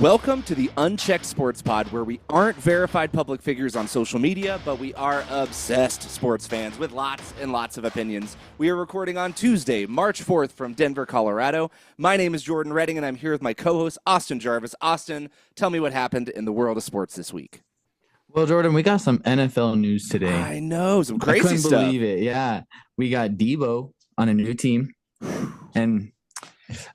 Welcome to the Unchecked Sports Pod, where we aren't verified public figures on social media, but we are obsessed sports fans with lots and lots of opinions. We are recording on Tuesday, March 4th from Denver, Colorado. My name is Jordan Redding, and I'm here with my co-host, Austin Jarvis. Austin, tell me what happened in the world of sports this week. Well, Jordan, we got some NFL news today. I know, some crazy I couldn't stuff. believe it. Yeah, we got Debo on a new team, and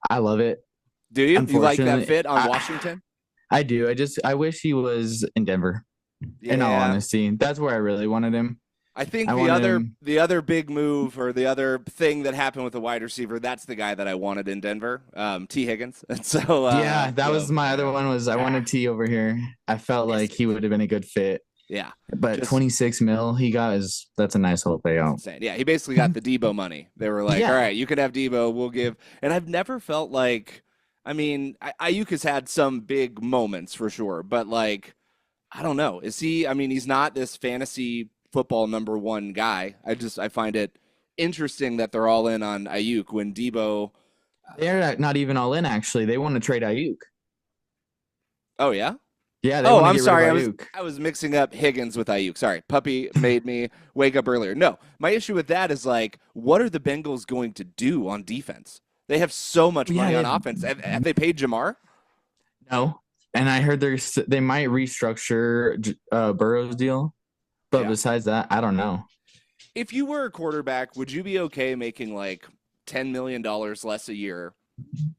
I love it. Do you? You like that fit on Washington? I do. I wish he was in Denver. Yeah. In all honesty, that's where I really wanted him. I think the other big move or the other thing that happened with the wide receiver, that's the guy that I wanted in Denver, T. Higgins. And so that was my other one. I wanted T over here. I felt like he would have been a good fit. Yeah, but $26 million he got that's a nice little payout. Insane. Yeah, he basically got the Debo money. They were like, all right, you can have Debo. We'll give. And I've never felt like. I mean, Ayuk has had some big moments for sure, but like, I don't know. Is he? I mean, he's not this fantasy football number one guy. I find it interesting that they're all in on Ayuk when Debo. They're not even all in. Actually, they want to trade Ayuk. Oh yeah. Yeah. I'm sorry. I was mixing up Higgins with Ayuk. Sorry, Puppy made me wake up earlier. No, my issue with that is like, what are the Bengals going to do on defense? They have so much money on offense. Have they paid Jamar? No. And I heard they might restructure Burrow's deal. But besides that, I don't know. If you were a quarterback, would you be okay making like $10 million less a year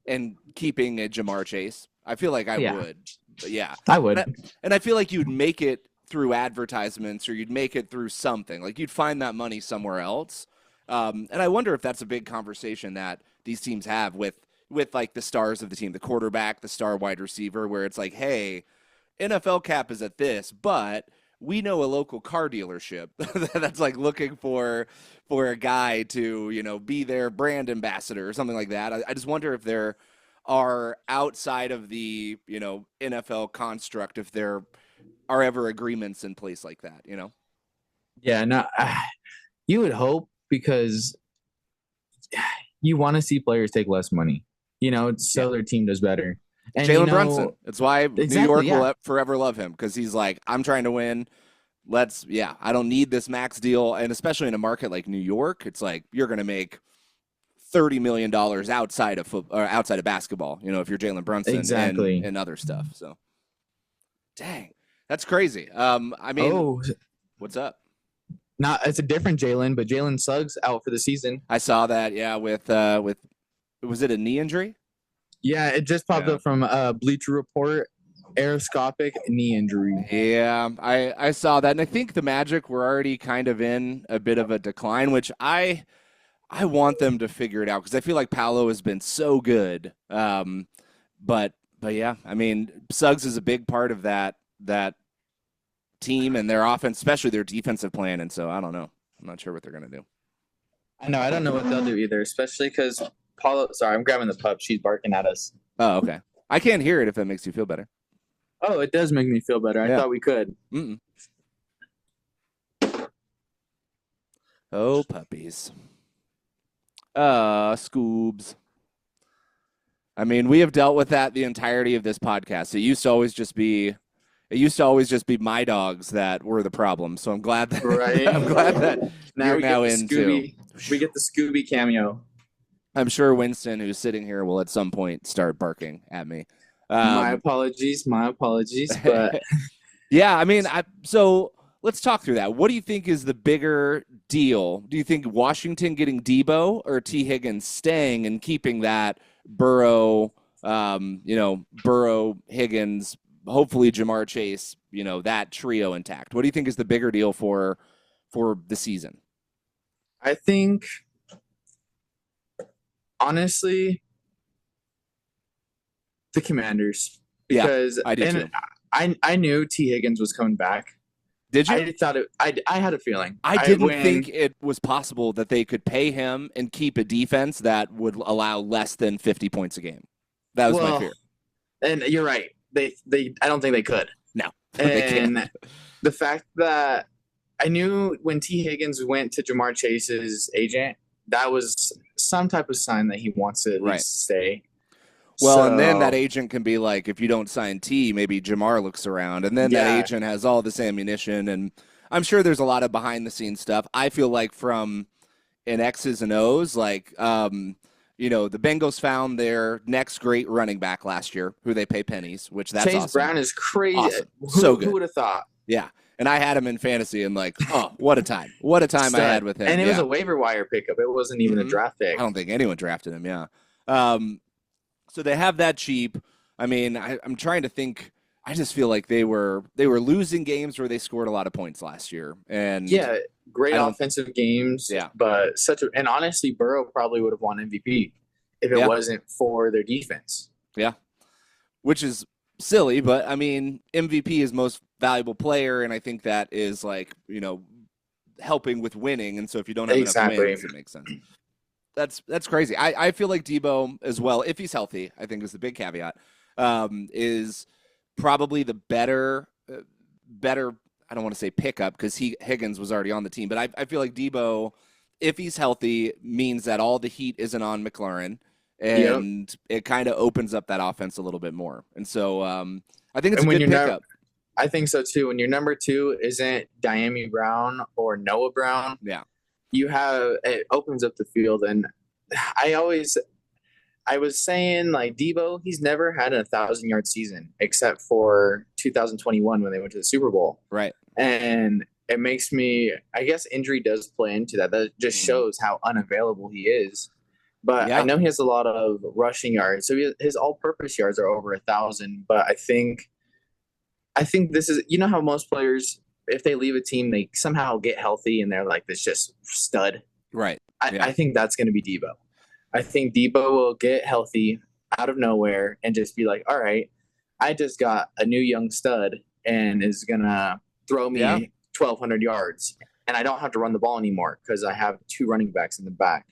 and keeping a Jamar Chase? I feel like I would. But yeah. I would. And I feel like you'd make it through advertisements or you'd make it through something. Like you'd find that money somewhere else. And I wonder if that's a big conversation that these teams have with like the stars of the team, the quarterback, the star wide receiver, where it's like, hey, NFL cap is at this, but we know a local car dealership that's like looking for a guy to, be their brand ambassador or something like that. I just wonder if there are outside of the, NFL construct, if there are ever agreements in place like that, Yeah, no, you would hope because you want to see players take less money, so their team does better. And Jalen Brunson, that's why New York will forever love him because he's like, I'm trying to win. I don't need this max deal. And especially in a market like New York, it's like you're going to make $30 million outside of football or outside of basketball, if you're Jalen Brunson and other stuff. So, dang, that's crazy. What's up? It's a different Jalen, but Jalen Suggs out for the season. I saw that, with was it a knee injury? Yeah, it just popped up from Bleacher Report, aeroscopic knee injury. Yeah, I saw that, and I think the Magic were already kind of in a bit of a decline, which I want them to figure it out because I feel like Paolo has been so good. But yeah, I mean, Suggs is a big part of that team and their offense, especially their defensive plan. And so I don't know. I'm not sure what they're going to do. I know. I don't know what they'll do either, especially because Paulo. Sorry, I'm grabbing the pup. She's barking at us. Oh, okay. I can't hear it if that makes you feel better. Oh, it does make me feel better. I thought we could. Mm-mm. Oh, puppies. Scoobs. I mean, we have dealt with that the entirety of this podcast. It used to always just be my dogs that were the problem. So I'm glad that I'm glad that now you're in too. We get the Scooby cameo. I'm sure Winston, who's sitting here, will at some point start barking at me. My apologies, but yeah, I mean, so let's talk through that. What do you think is the bigger deal? Do you think Washington getting Debo or T. Higgins staying and keeping that Burrow, Higgins, hopefully Jamar Chase, that trio intact? What do you think is the bigger deal for the season? I think, honestly, the Commanders. Because I do too. I knew T. Higgins was coming back. Did you? I thought it. I had a feeling. I didn't think it was possible that they could pay him and keep a defense that would allow less than 50 points a game. That was my fear. And you're right. They I don't think they could. No. And the fact that I knew when T. Higgins went to Jamar Chase's agent, that was some type of sign that he wants to at least stay. Well, and then that So agent can be like, if you don't sign T, maybe Jamar looks around, and then that yeah, agent has all this ammunition, and I'm sure there's a lot of behind the scenes stuff. I feel like from an X's and O's, like, the Bengals found their next great running back last year, who they pay pennies, which that's Chase awesome, Brown is crazy. awesome, so Who good, would have thought? yeah. And I had him in fantasy, and like, oh, what a time I had Stud. with him, And it was yeah. a waiver wire pickup. It wasn't even a hmm draft I pick. don't think anyone drafted him, yeah. Um, so they have that cheap. I mean, I'm trying to think. I just feel like they were losing games where they scored a lot of points last year, and Yeah, great I don't. offensive games, Yeah, but and honestly, Burrow probably would have won MVP if it yeah, wasn't for their defense. yeah. Which is silly, but I mean, MVP is most valuable player, and I think that is like helping with winning. And so if you don't have enough Exactly. wins, it makes sense. That's crazy. I feel like Debo as well, if he's healthy, I think is the big caveat, is probably the better. I don't want to say pickup because Higgins was already on the team, but I feel like Debo, if he's healthy, means that all the heat isn't on McLaurin, Yep. and it kind of opens up that offense a little bit more. And so I think it's And a when good you're not, pickup. I think so too. When your number two isn't Diami Brown or Noah Brown, Yeah, it opens up the field. And I always, I was saying like Debo, he's never had a 1,000 yard season except for 2021 when they went to the Super Bowl. right. And it makes me, I guess injury does play into that. That just Mhm. shows how unavailable he is. But I Yeah, know he has a lot of rushing yards, so his all-purpose yards are over 1,000. But I think this is, you know how most players, if they leave a team, they somehow get healthy and they're like this just stud. right. I, Yeah. I think that's going to be Debo. I think Debo will get healthy out of nowhere and just be like, all right, I just got a new young stud and is going to throw me Yeah. 1,200 yards. And I don't have to run the ball anymore because I have two running backs in the back.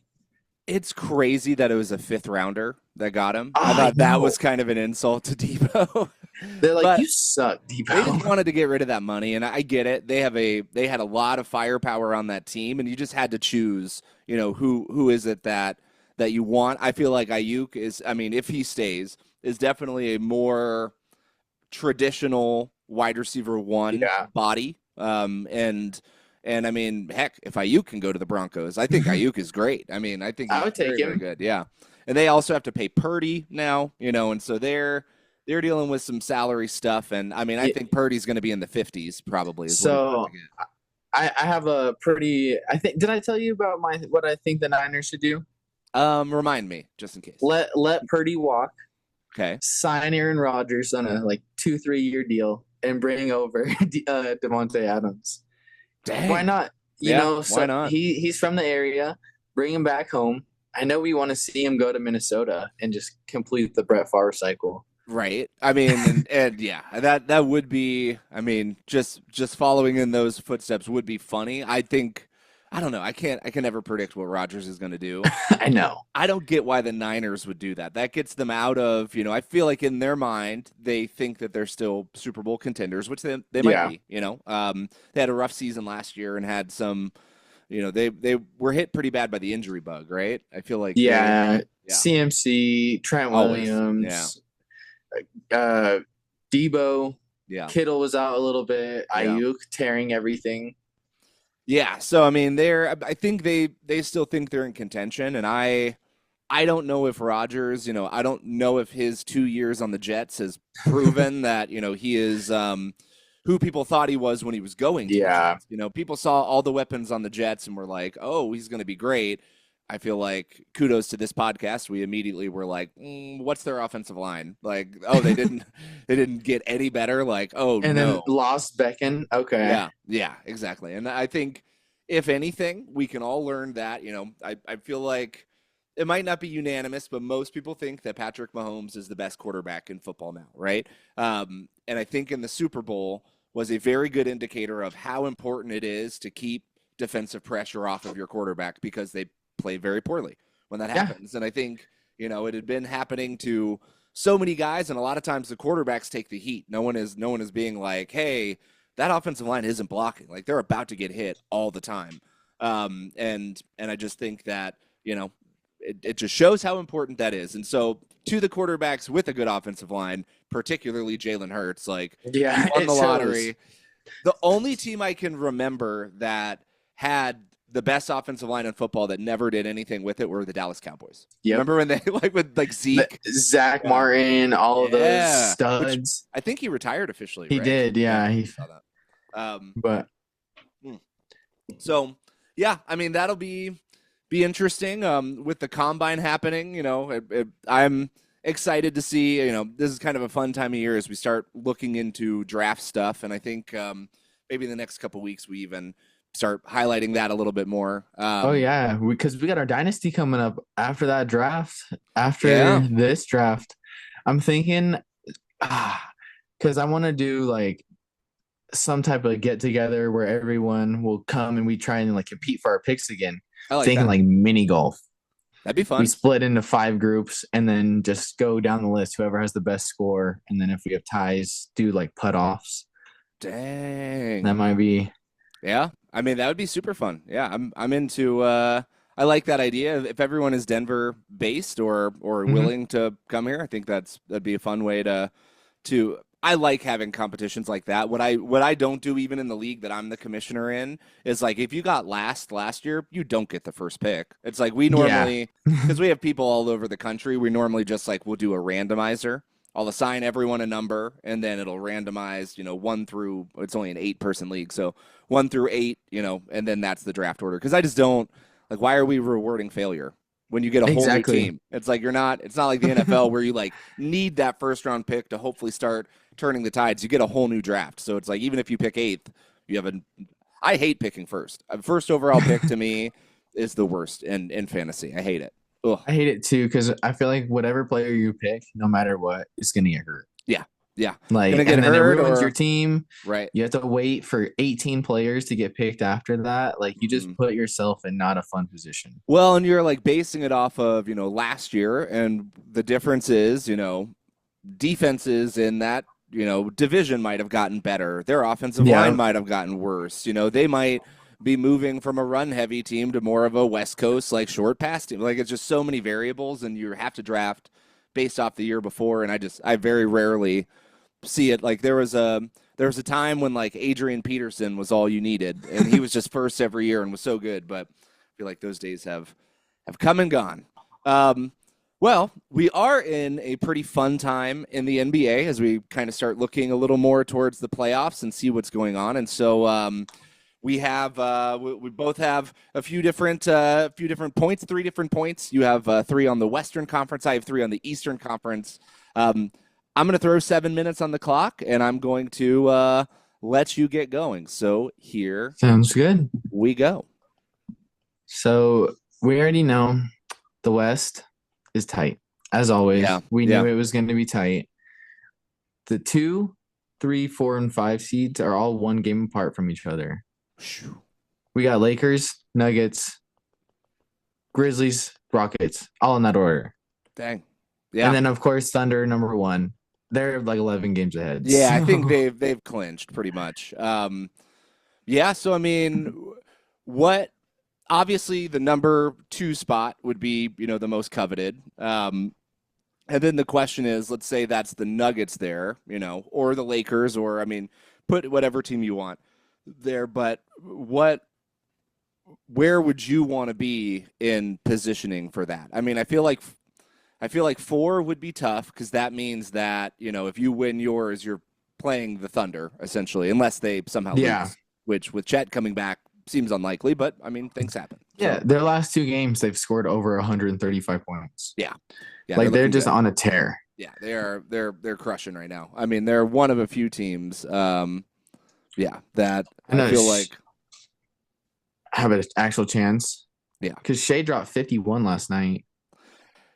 It's crazy that it was a fifth rounder that got him. I I thought that know. was kind of an insult to Debo. They're like, But you suck, they just Debo. wanted to get rid of that money, and I get it. They had a lot of firepower on that team, and you just had to choose. Who is it that you want? I feel like Ayuk is. I mean, if he stays, is definitely a more traditional wide receiver one Yeah. body. And I mean, heck, if Ayuk can go to the Broncos, I think Ayuk is great. I mean, I think I he's would take very, very him. good. Yeah, and they also have to pay Purdy now, and so they're dealing with some salary stuff. And I mean, I Yeah. think Purdy's going to be in the 50s probably. Is what he's So about to get. I have a pretty, I think, did I tell you about what I think the Niners should do? Remind me just in case. Let Purdy walk, Okay. sign Aaron Rodgers on a like 2-3 year deal, and bring over Devontae Adams. Dang. Why not? Yeah, why not? He's from the area. Bring him back home. I know we want to see him go to Minnesota and just complete the Brett Favre cycle. Right. I mean, and yeah, that would be. I mean, just following in those footsteps would be funny. I think. I don't know. I can never predict what Rodgers is going to do. I know. I don't get why the Niners would do that. That gets them out of, I feel like in their mind, they think that they're still Super Bowl contenders, which they might Yeah. be, They had a rough season last year and had some, they were hit pretty bad by the injury bug, right? I feel like Yeah. Yeah. CMC, Trent Always. Williams, Debo, yeah. Kittle was out a little bit. Yeah. Ayuk tearing everything. Yeah, so I mean, I think they still think they're in contention, and I don't know if Rodgers, I don't know if his 2 years on the Jets has proven that he is who people thought he was when he was going to Yeah. the Jets. People saw all the weapons on the Jets and were like, oh, he's going to be great. I feel like kudos to this podcast. We immediately were like, what's their offensive line? Like, oh, they didn't get any better. Like, oh, And no. then lost Beckham. Okay. Yeah, exactly. And I think if anything, we can all learn that, I feel like it might not be unanimous, but most people think that Patrick Mahomes is the best quarterback in football now, right? And I think in the Super Bowl was a very good indicator of how important it is to keep defensive pressure off of your quarterback because they play very poorly when that happens. And I think, it had been happening to so many guys, and a lot of times the quarterbacks take the heat. No one is being like, hey, that offensive line isn't blocking. Like, they're about to get hit all the time. And I just think that, it just shows how important that is. And so to the quarterbacks with a good offensive line, particularly Jalen Hurts. Like, Yeah, he won it the shows. lottery. The only team I can remember that had the best offensive line in football that never did anything with it were the Dallas Cowboys. Yep. Remember when they like with like Zeke, Zach Yeah. Martin, all of those Yeah. Which studs. I think he retired officially. He right? did, yeah. I He, saw that. but So yeah, I mean that'll be interesting. With the combine happening, you know, I'm excited to see. You know, this is kind of a fun time of year as we start looking into draft stuff, and I think maybe in the next couple weeks we even start highlighting that a little bit more. oh yeah, because we got our dynasty coming up after that draft. After Yeah. this draft, I'm thinking, because I want to do like some type of get together where everyone will come and we try and like compete for our picks again. I like Thinking that. like mini golf. That'd be fun. We split into 5 groups and then just go down the list, whoever has the best score, and then if we have ties, do like putt offs. Dang. That might be. Yeah, I mean that would be super fun. Yeah, I'm into. I like that idea. If everyone is Denver based or willing to come here, I think that'd be a fun way to. I like having competitions like that. What I don't do even in the league that I'm the commissioner in is like if you got last year, you don't get the first pick. It's like we normally because we have people all over the country. We normally just like we'll do a randomizer. I'll assign everyone a number, and then it'll randomize, you know, 1 through, it's only an 8-person league, so 1 through 8, you know, and then that's the draft order. Because I just don't, like, why are we rewarding failure when you get a whole new team? It's like it's not like the NFL where you, like, need that first-round pick to hopefully start turning the tides. You get a whole new draft. So it's like, even if you pick 8th, you have I hate picking first. First overall pick to me is the worst in fantasy. I hate it. Ugh. I hate it too because I feel like whatever player you pick, no matter what, is gonna get hurt. Yeah. Like, Gonna get and then it hurt ruins or- your team. Right. You have to wait for 18 players to get picked after that. Like, you just put yourself in not a fun position. Well, and you're like basing it off of, you know, last year, and the difference is, you know, defenses in that, you know, division might have gotten better. Their offensive line might have gotten worse. You know, they might be moving from a run heavy team to more of a West Coast like short pass team. Like, it's just so many variables, and you have to draft based off the year before. And I very rarely see it. Like, there was a time when like Adrian Peterson was all you needed, and he was just first every year and was so good. But I feel like those days have come and gone. Well, we are in a pretty fun time in the NBA as we kind of start looking a little more towards the playoffs and see what's going on. And so we have we both have a few different points, 3 different points. You have 3 on the Western Conference. I have 3 on the Eastern Conference. I'm going to throw 7 minutes on the clock, and I'm going to let you get going. So here sounds good. We go. So we already know the West is tight. As always, we knew it was going to be tight. The 2, 3, 4, and 5 seeds are all 1 game apart from each other. We got Lakers, Nuggets, Grizzlies, Rockets, all in that order. Dang. Yeah. And then, of course, Thunder, number 1. They're like 11 games ahead. Yeah, so. I think they've clinched pretty much. Yeah, so I mean, what obviously the number 2 spot would be, you know, the most coveted. And then the question is, let's say that's the Nuggets there, you know, or the Lakers, or I mean, put whatever team you want there. But where would you want to be in positioning for that? I mean, I feel like 4 would be tough because that means that, you know, if you win yours, you're playing the Thunder essentially, unless they somehow lose, which with Chet coming back seems unlikely, but I mean, things happen. Yeah, so. Their last 2 games, they've scored over 135 points. Yeah, like they're just on a tear. Yeah, they're crushing right now. I mean, they're one of a few teams. That I feel like have an actual chance. Yeah, because Shea dropped 51 last night.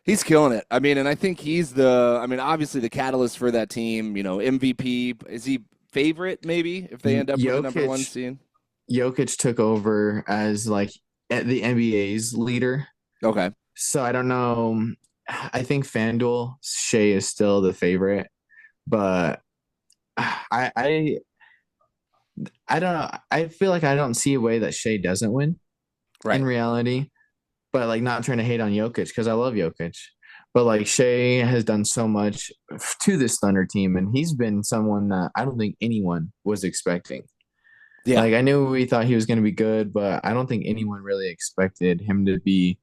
He's killing it. I mean, and I think he's obviously the catalyst for that team. You know, MVP. Is he favorite maybe if they end up with the number 1 seed? Jokic took over as like the NBA's leader. Okay. So I don't know. I think FanDuel, Shea is still the favorite, but I don't know. I feel like I don't see a way that Shea doesn't win in reality, but like not trying to hate on Jokic because I love Jokic, But like Shea has done so much to this Thunder team, and he's been someone that I don't think anyone was expecting. Yeah. Like I knew we thought he was going to be good, but I don't think anyone really expected him to be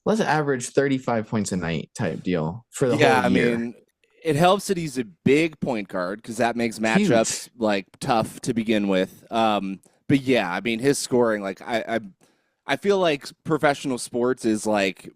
let's average 35 points a night type deal for the whole Yeah, I year. mean, it helps that he's a big point guard because that makes Huge. matchups like tough to begin with. But yeah, I mean, his scoring, like I feel like professional sports is like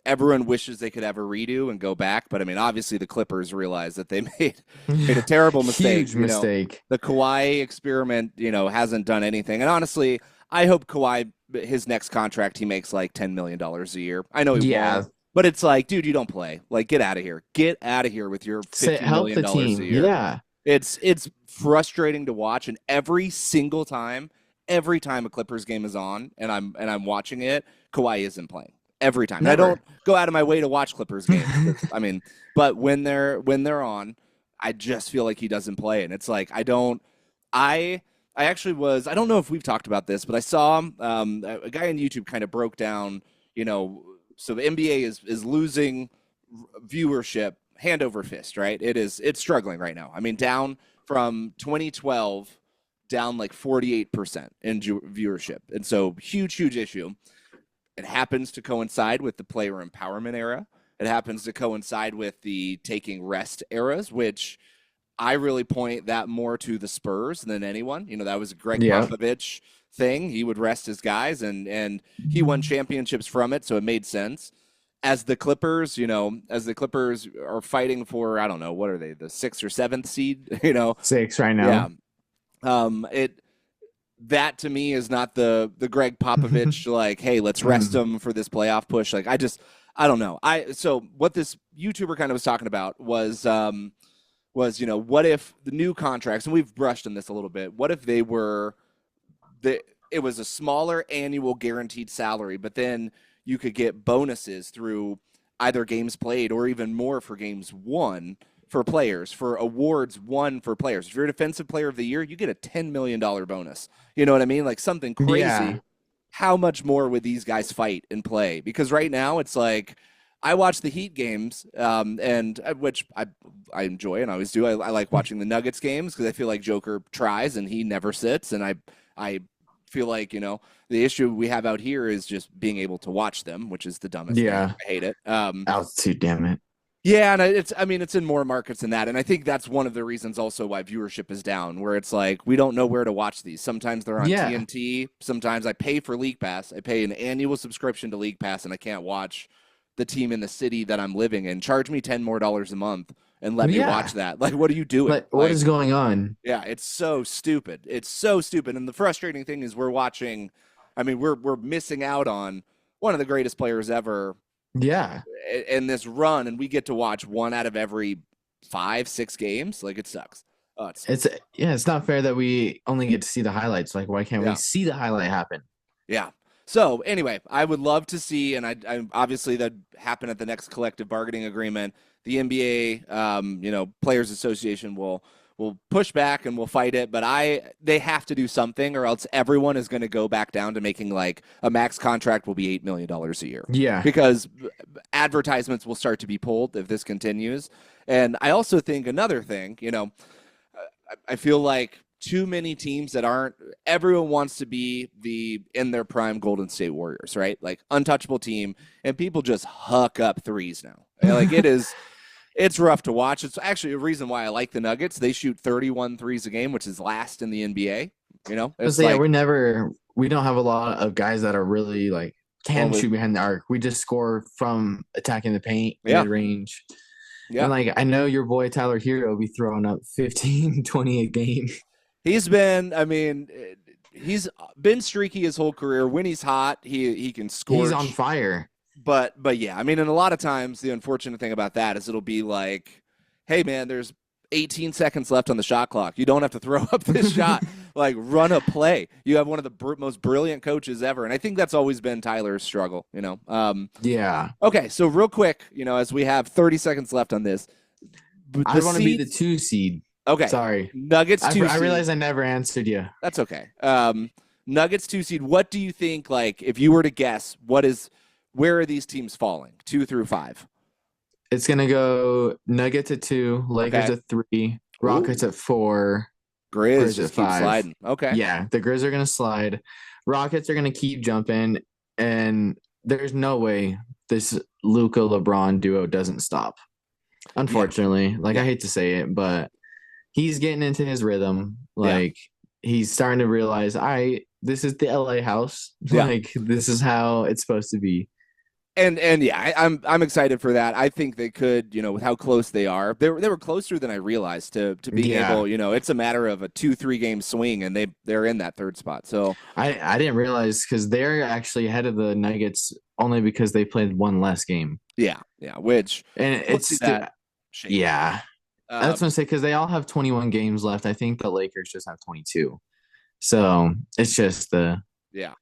everyone wishes they could ever redo and go back, but I mean, obviously the Clippers realized that they made a terrible mistake. Huge mistake. The Kawhi experiment, hasn't done anything. And honestly, I hope Kawhi his next contract he makes like $10 million a year. I know he Yeah. won't. But it's like, dude, you don't play. Like, get out of here. Get out of here with your $50 Help the million a team. year. Yeah. It's frustrating to watch, and every time a Clippers game is on and I'm watching it, Kawhi isn't playing. Every time. And I don't go out of my way to watch Clippers games. I mean, but when they're on, I just feel like he doesn't play. And it's like I actually was, I don't know if we've talked about this, but I saw a guy on YouTube kind of broke down, so the NBA is losing viewership hand over fist, right? It's struggling right now. I mean, down from 2012, down like 48% in viewership. And so huge issue. It happens to coincide with the player empowerment era. It happens to coincide with the taking rest eras, which I really point that more to the Spurs than anyone. That was a Greg Popovich thing. He would rest his guys, and he won championships from it, so it made sense. As the Clippers, are fighting for, I don't know, what are they, the 6th or 7th seed? 6 right now. Yeah. That to me is not the Greg Popovich like, hey, let's rest them for this playoff push. Like I don't know. So what this YouTuber kind of was talking about was what if the new contracts, and we've brushed on this a little bit, what if it was a smaller annual guaranteed salary, but then you could get bonuses through either games played or even more for games won for players, for awards won for players. If you're a defensive player of the year, you get a $10 million bonus. You know what I mean? Like something crazy. Yeah. How much more would these guys fight and play? Because right now it's like, I watch the Heat games, and which I enjoy and I always do. I like watching the Nuggets games because I feel like Joker tries and he never sits, and I feel like the issue we have out here is just being able to watch them, which is the dumbest thing. I hate it. Altitude, damn it. Yeah, and it's in more markets than that, and I think that's one of the reasons also why viewership is down. Where it's like we don't know where to watch these. Sometimes they're on TNT. Sometimes I pay for League Pass. I pay an annual subscription to League Pass, and I can't watch the team in the city that I'm living in. Charge me $10 more a month and let me watch that. Like, what are you doing? What is going on? Yeah, it's so stupid. It's so stupid. And the frustrating thing is we're missing out on one of the greatest players ever. Yeah. In this run, and we get to watch one out of every 5-6 games. Like, it sucks. It's not fair that we only get to see the highlights. Like, why can't we see the highlight happen? Yeah. So anyway, I would love to see, and I obviously that happen at the next collective bargaining agreement. The NBA, Players Association will push back and will fight it, but they have to do something, or else everyone is going to go back down to making like a max contract will be $8 million a year. Yeah, because advertisements will start to be pulled if this continues. And I also think another thing, I feel like too many teams that aren't, everyone wants to be in their prime Golden State Warriors, right? Like untouchable team, and people just huck up threes now. Like it's rough to watch. It's actually a reason why I like the Nuggets. They shoot 31 threes a game, which is last in the NBA. It's we don't have a lot of guys that are really like shoot behind the arc. We just score from attacking the paint, mid range. Yeah. And like I know your boy Tyler Hero will be throwing up 15, 20 a game. He's been streaky his whole career. When he's hot, he can score. He's on fire. But yeah, and a lot of times the unfortunate thing about that is it'll be like, hey man, there's 18 seconds left on the shot clock. You don't have to throw up this shot. Like, run a play. You have one of the most brilliant coaches ever, and I think that's always been Tyler's struggle. Yeah. Okay, so real quick, as we have 30 seconds left on this, I want to be the 2 seed. Okay. Sorry. Nuggets 2 seed. I realize I never answered you. That's okay. Nuggets 2 seed. What do you think, like, if you were to guess, where are these teams falling? 2 through 5? It's gonna go Nuggets at 2, Lakers Okay. at 3, Rockets Ooh, at 4, Grizz Grizz at just keep 5. sliding. Okay. Yeah, the Grizz are gonna slide. Rockets are gonna keep jumping, and there's no way this Luca LeBron duo doesn't stop. Yeah. Unfortunately, like I Yeah. hate to say it, but he's getting into his rhythm. Yeah. Like he's starting to realize, this is the LA house. Yeah. Like this is how it's supposed to be. And yeah, I'm excited for that. I think they could, with how close they are. They were closer than I realized to being Yeah, able, it's a matter of a 2-3 game swing and they're in that third spot. So I didn't realize because they're actually ahead of the Nuggets only because they played one less game, yeah, yeah, which and we'll see that shake out. yeah. That's what I'm Um, saying because they all have 21 games left. I think the Lakers just have 22. So it's just yeah.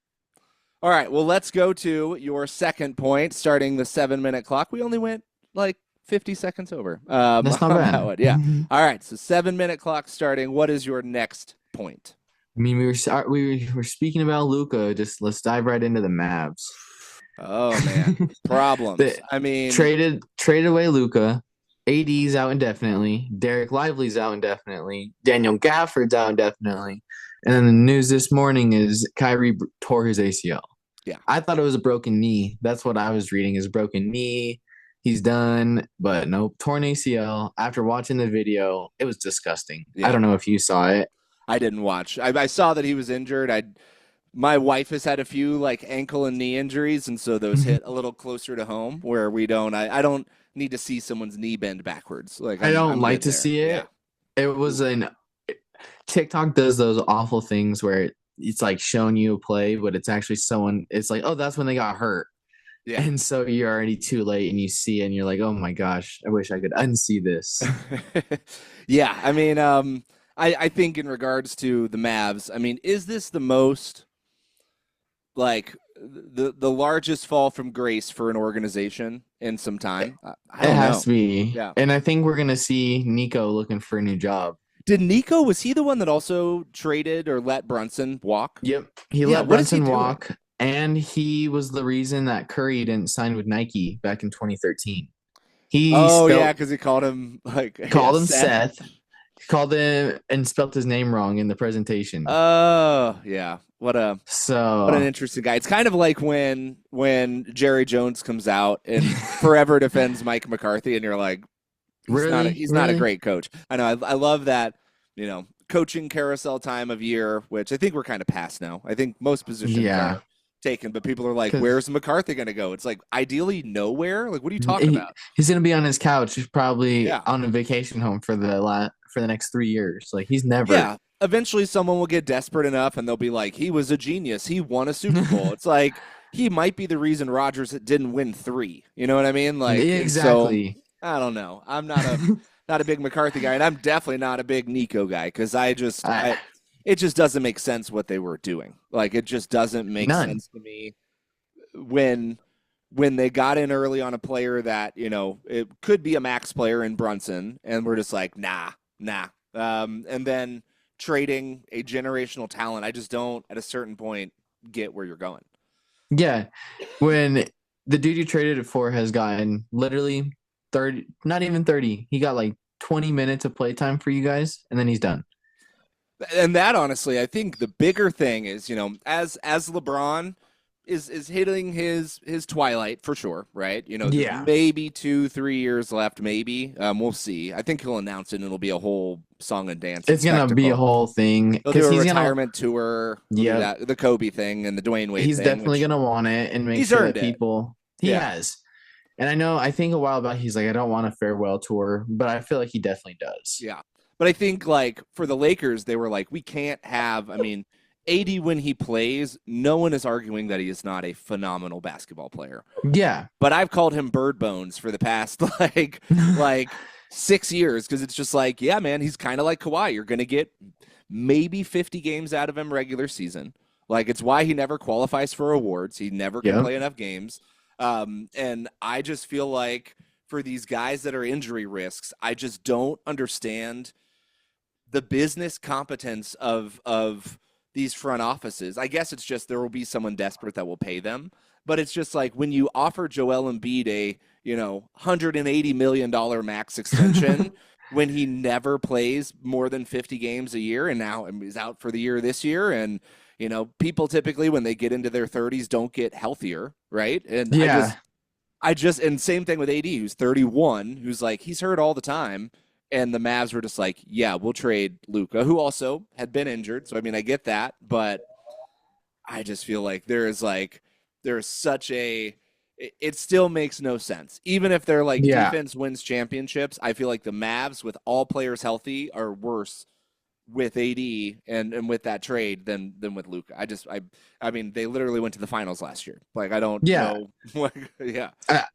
All right. Well, let's go to your second point, starting the 7-minute clock. We only went like 50 seconds over that's not on that bad. one. Yeah. All right. So 7-minute clock starting. What is your next point? I mean, we were speaking about Luca. Just let's dive right into the Mavs. Oh man, problems. They I mean, traded away Luca. AD's out indefinitely. Derek Lively's out indefinitely. Daniel Gafford's out indefinitely. And then the news this morning is Kyrie tore his ACL. yeah, I thought it was a broken knee. That's what I was reading is broken knee. He's done, but nope, torn ACL. After watching the video, it was disgusting. I yeah. don't know if you saw it. I didn't watch. I saw that he was injured. My wife has had a few like ankle and knee injuries, and so those hit a little closer to home where we don't. I don't need to see someone's knee bend backwards. Like I don't I'm like good to there. see Yeah. it. It was an TikTok does those awful things where it's like showing you a play, but it's actually someone. It's like, oh, that's when they got hurt, Yeah. and so you're already too late, and you see it, and you're like, oh my gosh, I wish I could unsee this. Yeah, I mean, I think in regards to the Mavs, I mean, is this the most like the largest fall from grace for an organization in some time? I It don't has know. to be, Yeah. and I think we're gonna see Nico looking for a new job. Did Nico, was he the one that also traded or let Brunson walk? Yep, he Yeah, let what is he Brunson doing? walk, and he was the reason that Curry didn't sign with Nike back in 2013. He Oh yeah, spelled because he called him like yeah, called him Seth. Seth, called him and spelt his name wrong in the presentation. Oh yeah. What an So interesting guy. It's kind of like when Jerry Jones comes out and forever defends Mike McCarthy, and you're like, really, he's not a really, great coach. I know. I love that. Coaching carousel time of year, which I think we're kind of past now. I think most positions yeah, are taken, but people are like, because "Where's McCarthy going to go?" It's like ideally nowhere. Like, what are you talking about? he's gonna be on his couch, probably Yeah, on a vacation home for the next 3 years. Like he's never. yeah. Eventually, someone will get desperate enough, and they'll be like, "He was a genius. He won a Super Bowl." It's like he might be the reason Rodgers didn't win 3. You know what I mean? Like, and so Exactly. I don't know. I'm not a big McCarthy guy, and I'm definitely not a big Nico guy because I, it just doesn't make sense what they were doing. Like it just doesn't make none. sense to me when they got in early on a player that it could be a max player in Brunson, and we're just like nah. And then trading a generational talent, I just don't at a certain point get where you're going. Yeah, when the dude you traded it for has gotten literally 30, not even 30. He got like 20 minutes of playtime for you guys, and then he's done. And that honestly, I think the bigger thing is, as LeBron is hitting his twilight for sure, right? There's Yeah. maybe 2-3 years left, maybe. We'll see. I think he'll announce it and it'll be a whole song and dance. It's gonna be a whole thing He'll do because a he's gonna. retirement tour. Yeah, The Kobe thing and the Dwayne Wade he's thing. definitely Which gonna want it and make he's sure earned that it. people. He Yeah. has, and I think a while back he's like, I don't want a farewell tour, but I feel like he definitely does. Yeah. But I think like for the Lakers, they were like, we can't have, I mean, AD when he plays, no one is arguing that he is not a phenomenal basketball player. Yeah, But I've called him bird bones for the past like 6 years because it's just like, yeah, man, he's kind of like Kawhi. You're gonna get maybe 50 games out of him regular season. Like it's why he never qualifies for awards. He never can Yep. play enough games. And I just feel like for these guys that are injury risks, I just don't understand the business competence of these front offices. I guess it's just there will be someone desperate that will pay them. But it's just like when you offer Joel Embiid $180 million max extension when he never plays more than 50 games a year, and now he's out for the year this year. And, people typically when they get into their 30s don't get healthier, right? And Yeah. and same thing with AD, who's 31, who's like, he's hurt all the time. And the Mavs were just like, yeah, we'll trade Luka, who also had been injured. So, I mean, I get that, but I just feel like there's such it still makes no sense. Even if they're like defense wins championships, I feel like the Mavs with all players healthy are worse with AD and with that trade than with Luka. I mean, they literally went to the finals last year. Like, I don't know. Yeah.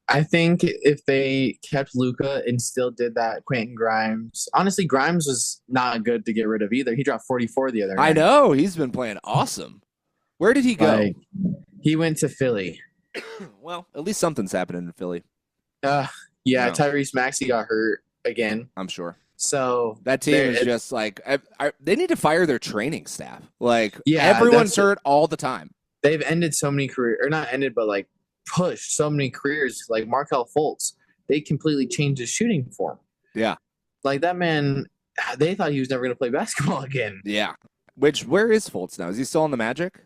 I think if they kept Luka and still did that, Quentin Grimes. Honestly, Grimes was not good to get rid of either. He dropped 44 the other night. I know. He's been playing awesome. Where did he go? He went to Philly. Well, at least something's happening in Philly. Tyrese Maxey got hurt again. I'm sure. So that team is just like they need to fire their training staff. Like, yeah, everyone's hurt all the time. They've ended so many careers, or not ended, but like pushed so many careers. Like Markelle Fultz, they completely changed his shooting form. Yeah, like that man, they thought he was never going to play basketball again. Yeah. Where is Fultz now? Is he still on the Magic?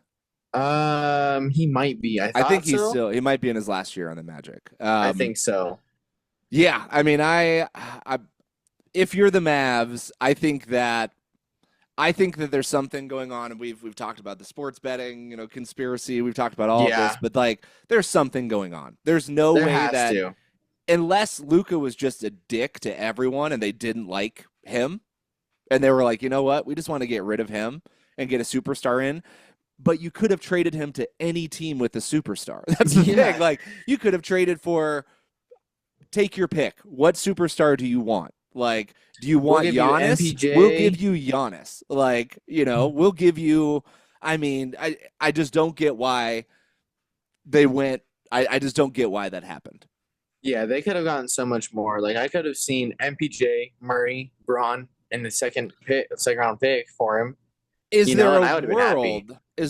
He might be. I think he might be in his last year on the Magic. I think so. Yeah, I mean, if you're the Mavs, I think that there's something going on, and we've talked about the sports betting, conspiracy. We've talked about all of this, but like, there's something going on. There's no way that unless Luka was just a dick to everyone and they didn't like him, and they were like, you know what, we just want to get rid of him and get a superstar in. But you could have traded him to any team with a superstar. That's the thing. Like, you could have traded for, take your pick. What superstar do you want? Like, do you want Giannis? We'll give you Giannis. Like, we'll give you. I mean, I just don't get why they went. I just don't get why that happened. Yeah, they could have gotten so much more. Like, I could have seen MPJ, Murray, Braun in the second round pick for him. Is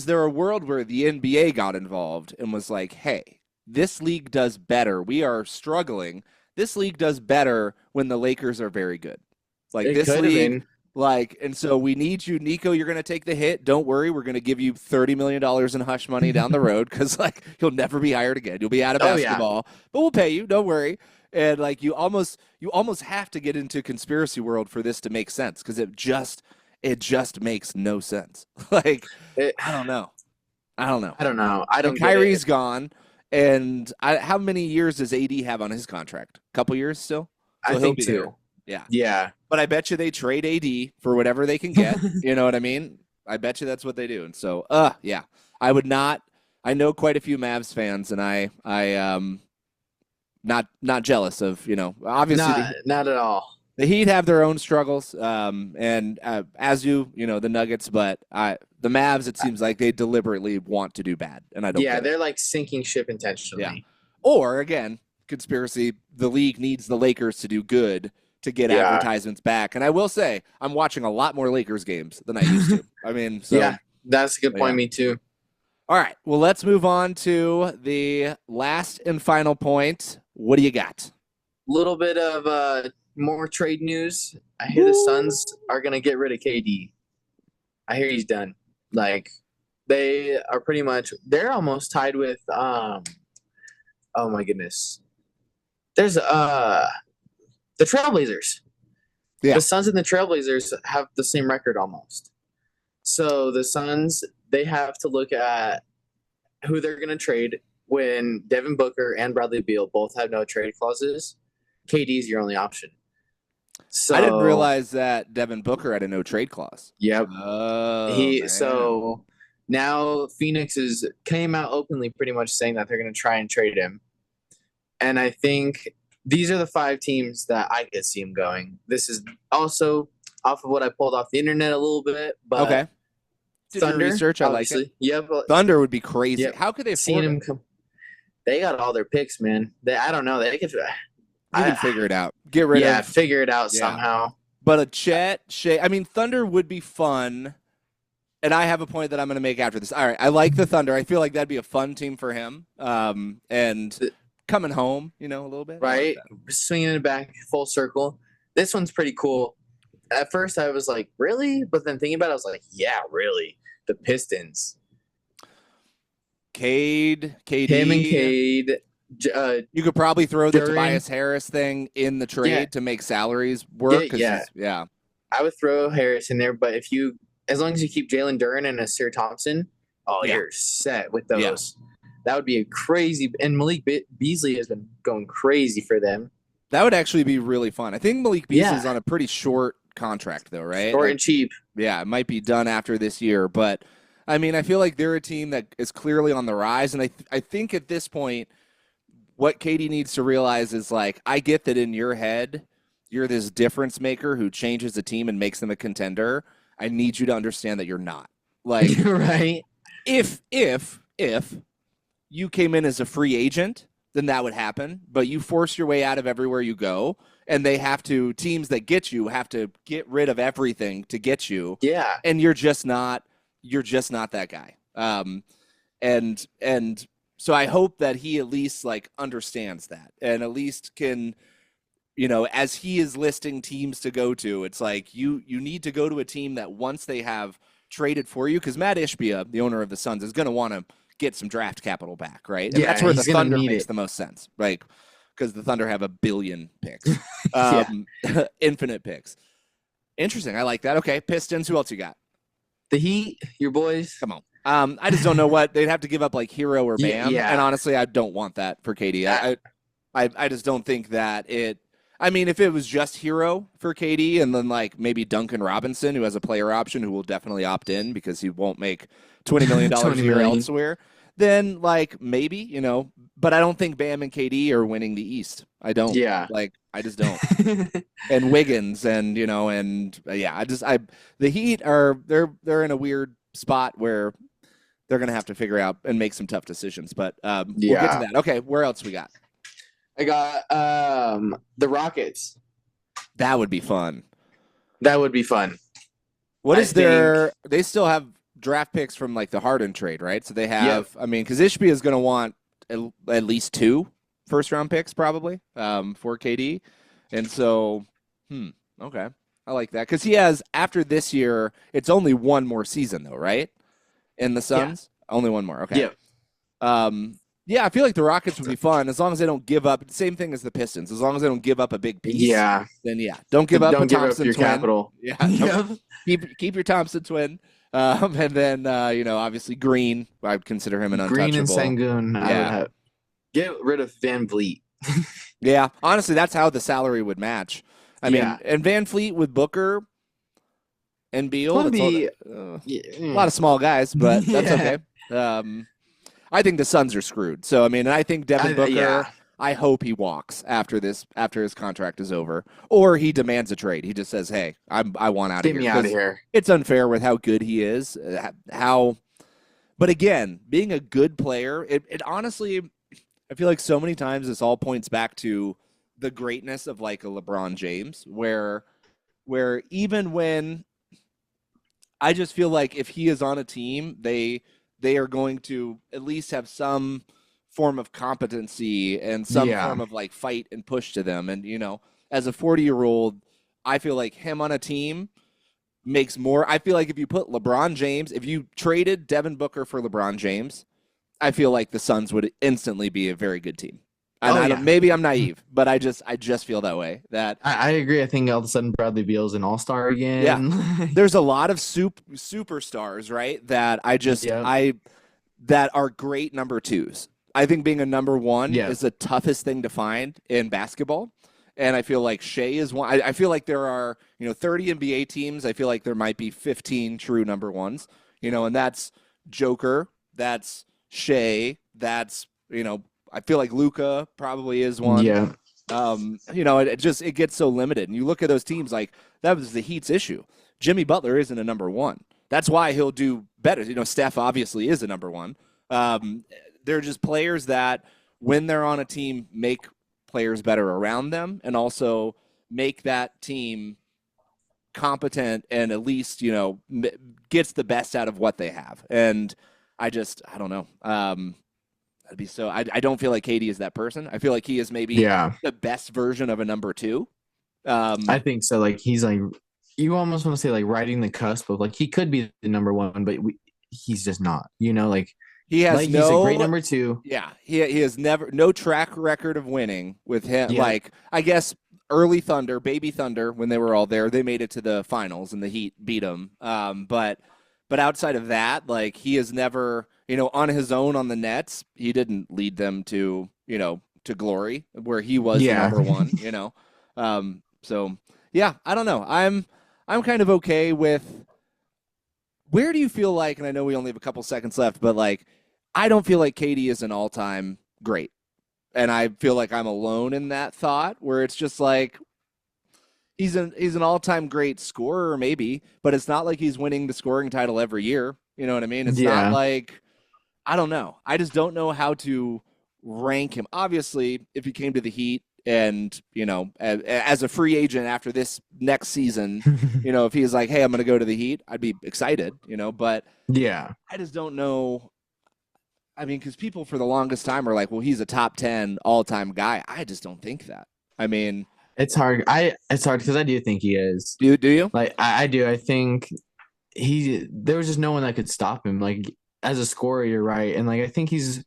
there a world where the NBA got involved and was like, hey, this league does better. We are struggling. This league does better when the Lakers are very good. Like, this league, and so we need you, Nico. You're going to take the hit. Don't worry. We're going to give you $30 million in hush money down the road because, like, you'll never be hired again. You'll be out of basketball, but we'll pay you. Don't worry. And like, you almost have to get into conspiracy world for this to make sense because it just makes no sense. Like, I don't know. Kyrie's gone. And how many years does AD have on his contract? A couple years still? So I think 2. Yeah. Yeah. But I bet you they trade AD for whatever they can get. You know what I mean? I bet you that's what they do. And so, yeah. I would not. I know quite a few Mavs fans, and I not jealous of, obviously. Not at all. The Heat have their own struggles, and as the Nuggets, but the Mavs, it seems like they deliberately want to do bad, and I don't. Yeah, they're like sinking ship intentionally. Yeah. Or again, conspiracy: the league needs the Lakers to do good to get advertisements back. And I will say, I'm watching a lot more Lakers games than I used to. I mean, so, that's a good point. Me too. All right, well, let's move on to the last and final point. What do you got? A little bit of more trade news. I hear the Suns are going to get rid of KD. I hear he's done. Like, they are pretty much, they're almost tied with, oh my goodness. There's, the Trailblazers. Yeah. The Suns and the Trailblazers have the same record almost. So the Suns, they have to look at who they're going to trade when Devin Booker and Bradley Beal both have no trade clauses. KD's your only option. So I didn't realize that Devin Booker had a no trade clause. Yep. Oh, so now Phoenix came out openly pretty much saying that they're going to try and trade him. And I think these are the 5 teams that I could see him going. This is also off of what I pulled off the internet a little bit, but okay. Thunder research, I like it. Yeah, but Thunder would be crazy. Yep. How could they afford him? They got all their picks, man. I don't know. They could. You can figure it out. Get rid of. Yeah, figure it out somehow. But a Chet, Shea. I mean, Thunder would be fun. And I have a point that I'm going to make after this. All right, I like the Thunder. I feel like that'd be a fun team for him. And coming home, a little bit. I like right? that. Swinging it back full circle. This one's pretty cool. At first, I was like, really? But then thinking about it, I was like, yeah, really. The Pistons. Cade, Him and KD. Cade. You could probably throw the Duren. Tobias Harris thing in the trade Yeah. to make salaries work. Yeah. I would throw Harris in there, but as long as you keep Jalen Duren and Asir Thompson, Yeah. you're set with those. Yeah. That would be a crazy. And Malik Beasley has been going crazy for them. That would actually be really fun. I think Malik Beasley's on a pretty short contract, though, right? Short and cheap. Yeah, it might be done after this year, but I mean, I feel like they're a team that is clearly on the rise, and I think at this point, what Katie needs to realize is like, I get that in your head, you're this difference maker who changes the team and makes them a contender. I need you to understand that you're not. Like, right? If you came in as a free agent, then that would happen. But you force your way out of everywhere you go, and teams that get you have to get rid of everything to get you. Yeah. And you're just not that guy. And so I hope that he at least like understands that and at least can, as he is listing teams to go to, it's like you need to go to a team that once they have traded for you, because Matt Ishbia, the owner of the Suns, is going to want to get some draft capital back, right? And that's where the Thunder makes the most sense, right? Because the Thunder have 1 billion picks, infinite picks. Interesting. I like that. Okay, Pistons. Who else you got? The Heat, your boys. Come on. I just don't know what they'd have to give up, like Hero or Bam. Yeah. And honestly, I don't want that for KD. I just don't think that it. I mean, if it was just Hero for KD and then like maybe Duncan Robinson, who has a player option, who will definitely opt in because he won't make $20 million a year elsewhere, then like maybe, but I don't think Bam and KD are winning the East. I don't. Yeah. Like, I just don't. And Wiggins and, the Heat they're in a weird spot where they're going to have to figure out and make some tough decisions. But we'll get to that. Okay, where else we got? I got the Rockets. That would be fun. That would be fun. They still have draft picks from like the Harden trade, right? So they have, I mean, because Ishbia is going to want at least 2 first-round picks probably for KD. And so, okay. I like that. Because he has, after this year, it's only 1 more season though, right? In the Suns? Yeah. Only 1 more. Okay. Yeah. I feel like the Rockets would be fun as long as they don't give up. Same thing as the Pistons. As long as they don't give up a big piece. Yeah. Then don't give up a Thompson your twin. Capital. Yeah. Keep your Thompson twin. And then obviously Green. I would consider him an untouchable. Green and Sengun. Yeah. Get rid of Van Vliet. Yeah. Honestly, that's how the salary would match. I mean, and Van Fleet with Booker and Beal. A lot of small guys, but that's okay. I think the Suns are screwed. So, I mean, and I think Devin Booker, I hope he walks after his contract is over. Or he demands a trade. He just says, hey, I want out of here. Get me out of here. It's unfair with how good he is. But again, being a good player, it honestly, I feel like so many times this all points back to the greatness of like a LeBron James, where even when I just feel like if he is on a team, they are going to at least have some form of competency and some form of like fight and push to them. And, as a 40-year-old, I feel like him on a team makes more. I feel like if you put LeBron James, if you traded Devin Booker for LeBron James, I feel like the Suns would instantly be a very good team. And maybe I'm naive, but I just feel that way. That I agree. I think all of a sudden Bradley Beal's an all-star again. Yeah, there's a lot of superstars, right? That that are great number 2s. I think being a number 1 is the toughest thing to find in basketball, and I feel like Shea is one. I feel like there are 30 NBA teams. I feel like there might be 15 true number 1s. And that's Joker. That's Shea. That's I feel like Luka probably is one. Yeah. It gets so limited. And you look at those teams, like that was the Heat's issue. Jimmy Butler isn't a number 1. That's why he'll do better. Steph obviously is a number 1. They're just players that when they're on a team make players better around them and also make that team competent and at least, gets the best out of what they have. And I don't know. That'd be so. I don't feel like KD is that person. I feel like he is maybe Yeah, the best version of a number two. I think so. Like he's like you almost want to say like riding the cusp of like he could be the number one, but he's just not. You know, He has like he's a great no, number two. yeah, he has never no track record of winning with him. Yeah. Like I guess early Thunder, baby Thunder, when they were all there, they made it to the finals and the Heat beat them. But outside of that, like he has never, on his own on the Nets, he didn't lead them to to glory where he was the Yeah. number one. So yeah, I don't know. I'm kind of okay with. Where do you feel like? And I know we only have a couple seconds left, but like. I don't feel like KD is an all-time great. And I feel like I'm alone in that thought where it's just like he's an all-time great scorer maybe, but it's not like he's winning the scoring title every year. You know what I mean? It's not like I don't know. I just don't know how to rank him. Obviously, if he came to the Heat and, as a free agent after this next season, if he's like, "Hey, I'm going to go to the Heat," I'd be excited, but Yeah. I just don't know. I mean, because people for the longest time are like, well, he's a top 10 all-time guy. I just don't think that. I mean, It's hard. It's hard because I do think he is. do you? Like I do. I think there was just no one that could stop him. Like as a scorer, you're right, and like I think he's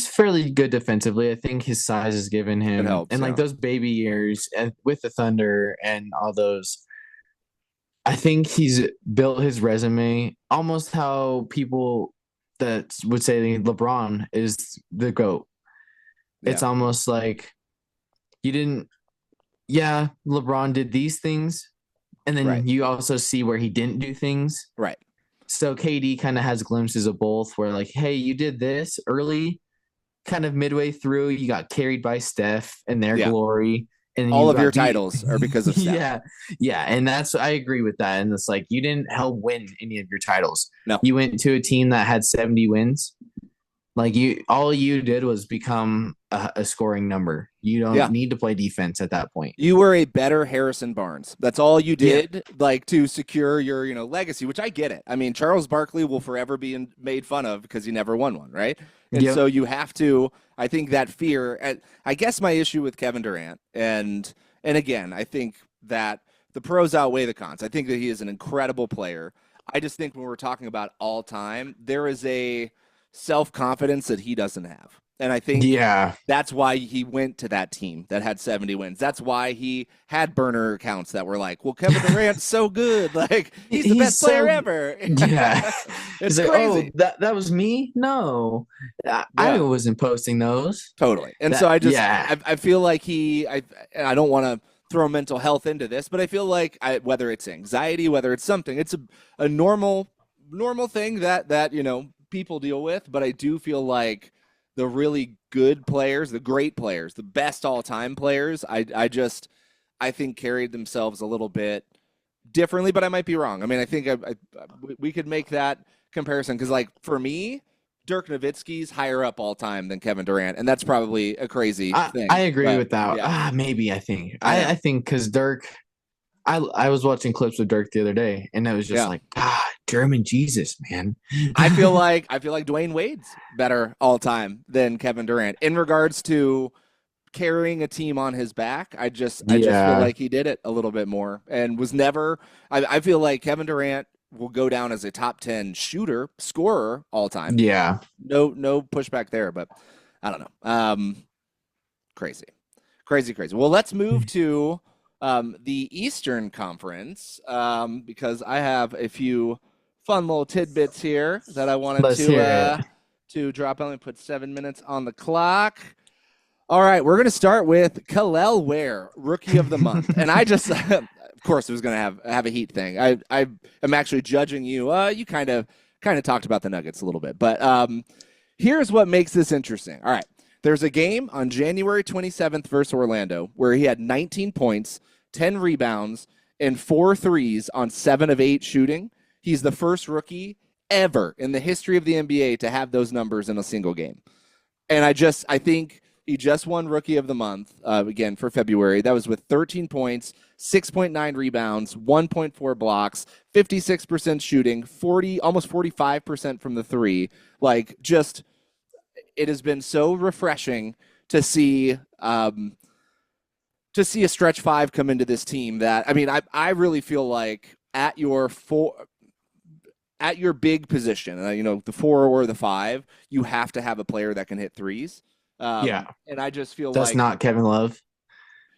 fairly good defensively. I think his size has given him, It helps, and like yeah. those baby years and with the Thunder and all those. I think he's built his resume almost how people that would say LeBron is the GOAT. It's Yeah. almost like you didn't. Yeah, LeBron did these things, and then Right. you also see where he didn't do things. Right. So KD kind of has glimpses of both where like, hey, you did this early, kind of midway through, you got carried by Steph and their Yeah. glory. And All you of your got beat. titles are because of Steph. Yeah. Yeah. And I agree with that. And it's like you didn't help win any of your titles. No. You went to a team that had 70 wins. Like all you did was become a scoring number. You don't need to play defense at that point. You were a better Harrison Barnes. That's all you did, like to secure your, legacy, which I get it. I mean, Charles Barkley will forever be made fun of because he never won one, right? And so you have to, I think that fear, I guess my issue with Kevin Durant, and again, I think that the pros outweigh the cons. I think that he is an incredible player. I just think when we're talking about all time, there is a self-confidence that he doesn't have. And I think that's why he went to that team that had 70 wins. That's why he had burner accounts that were like, well, Kevin Durant's so good. Like, he's the best player ever. Yeah. It's like, crazy. Oh, that was me? No. I wasn't posting those. Totally. And so I just, I feel like I don't want to throw mental health into this, but I feel like whether it's anxiety, whether it's something, it's a normal thing that, people deal with. But I do feel like the really good players, the great players, the best all-time players, I think carried themselves a little bit differently, but I might be wrong. I mean, I think we could make that comparison because, like, for me, Dirk Nowitzki's higher up all time than Kevin Durant, and that's probably a crazy thing. I agree with that. Yeah. Maybe I think. I think because Dirk, I was watching clips of Dirk the other day, and it was just like, German Jesus, man. I feel like Dwayne Wade's better all time than Kevin Durant in regards to carrying a team on his back. I just feel like he did it a little bit more and was never. I feel like Kevin Durant will go down as a top 10 scorer all time. Yeah. No pushback there, but I don't know. Crazy. Well, let's move to the Eastern Conference because I have a few fun little tidbits here that I wanted to drop. I only put 7 minutes on the clock. All right, we're going to start with Kel'el Ware, Rookie of the Month. And I just, of course, it was going to have a Heat thing. I am actually judging you. You kind of talked about the Nuggets a little bit. But here's what makes this interesting. All right, there's a game on January 27th versus Orlando where he had 19 points, 10 rebounds, and 4 threes on 7 of 8 shooting. He's the first rookie ever in the history of the NBA to have those numbers in a single game. And I think he just won Rookie of the Month, again, for February. That was with 13 points, 6.9 rebounds, 1.4 blocks, 56% shooting, almost 45% from the three. Like, just it has been so refreshing to see a stretch five come into this team that, I mean, I really feel like at your big position, the 4 or the 5, you have to have a player that can hit threes. Yeah. And I just feel That's like not Kevin Love.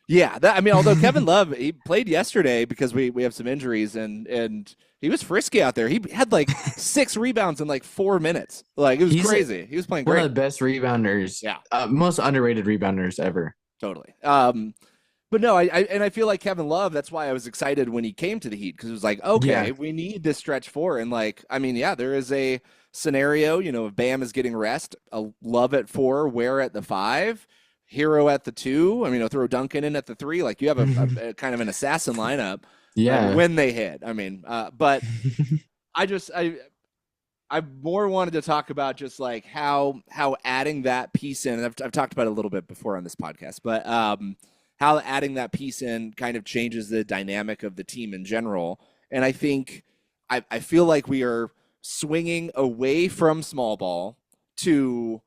yeah, although Kevin Love, he played yesterday because we have some injuries and he was frisky out there. He had like 6 rebounds in like 4 minutes. Like it was crazy. He was playing One great. of the best rebounders. Yeah. Most underrated rebounders ever. Totally. But no, I feel like Kevin Love, that's why I was excited when he came to the Heat, because it was like, okay, we need this stretch 4. And like, I mean, yeah, there is a scenario, if Bam is getting rest, a Love at 4, Ware at the 5, Hero at the 2. I mean, throw Duncan in at the 3. Like you have a kind of an assassin lineup. Yeah. When they hit. I mean, but I more wanted to talk about just like how adding that piece in, and I've talked about it a little bit before on this podcast, but how adding that piece in kind of changes the dynamic of the team in general. And I think I feel like we are swinging away from small ball to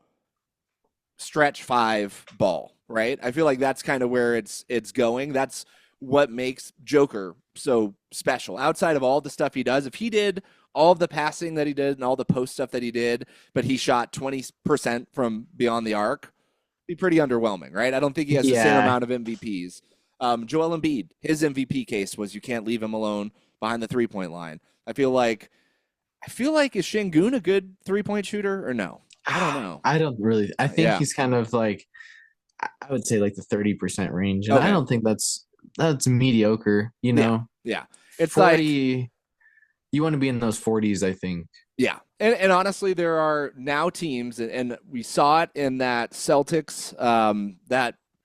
stretch 5 ball, right? I feel like that's kind of where it's going. That's what makes Joker so special. Outside of all the stuff he does, if he did all of the passing that he did and all the post stuff that he did, but he shot 20% from beyond the arc, be pretty underwhelming, right? I don't think he has the same amount of MVPs. Joel Embiid, his MVP case was you can't leave him alone behind the 3-point line. I feel like is Şengün a good 3-point shooter or no? I don't know. I think he's kind of like, I would say like the 30% range. And I don't think that's mediocre, Yeah. It's 40, like you want to be in those 40s, I think. Yeah. And honestly, there are now teams, and we saw it in that Celtics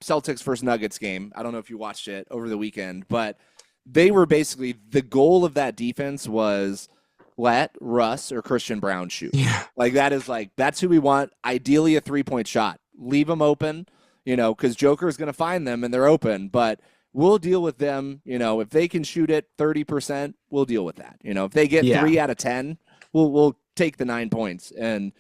versus Nuggets game. I don't know if you watched it over the weekend, but they were basically, the goal of that defense was let Russ or Christian Brown shoot. Yeah. Like that's who we want. Ideally a 3-point shot. Leave them open, because Joker is going to find them and they're open, but we'll deal with them. If they can shoot it 30%, we'll deal with that. If they get 3 out of 10, we'll take the 9 points and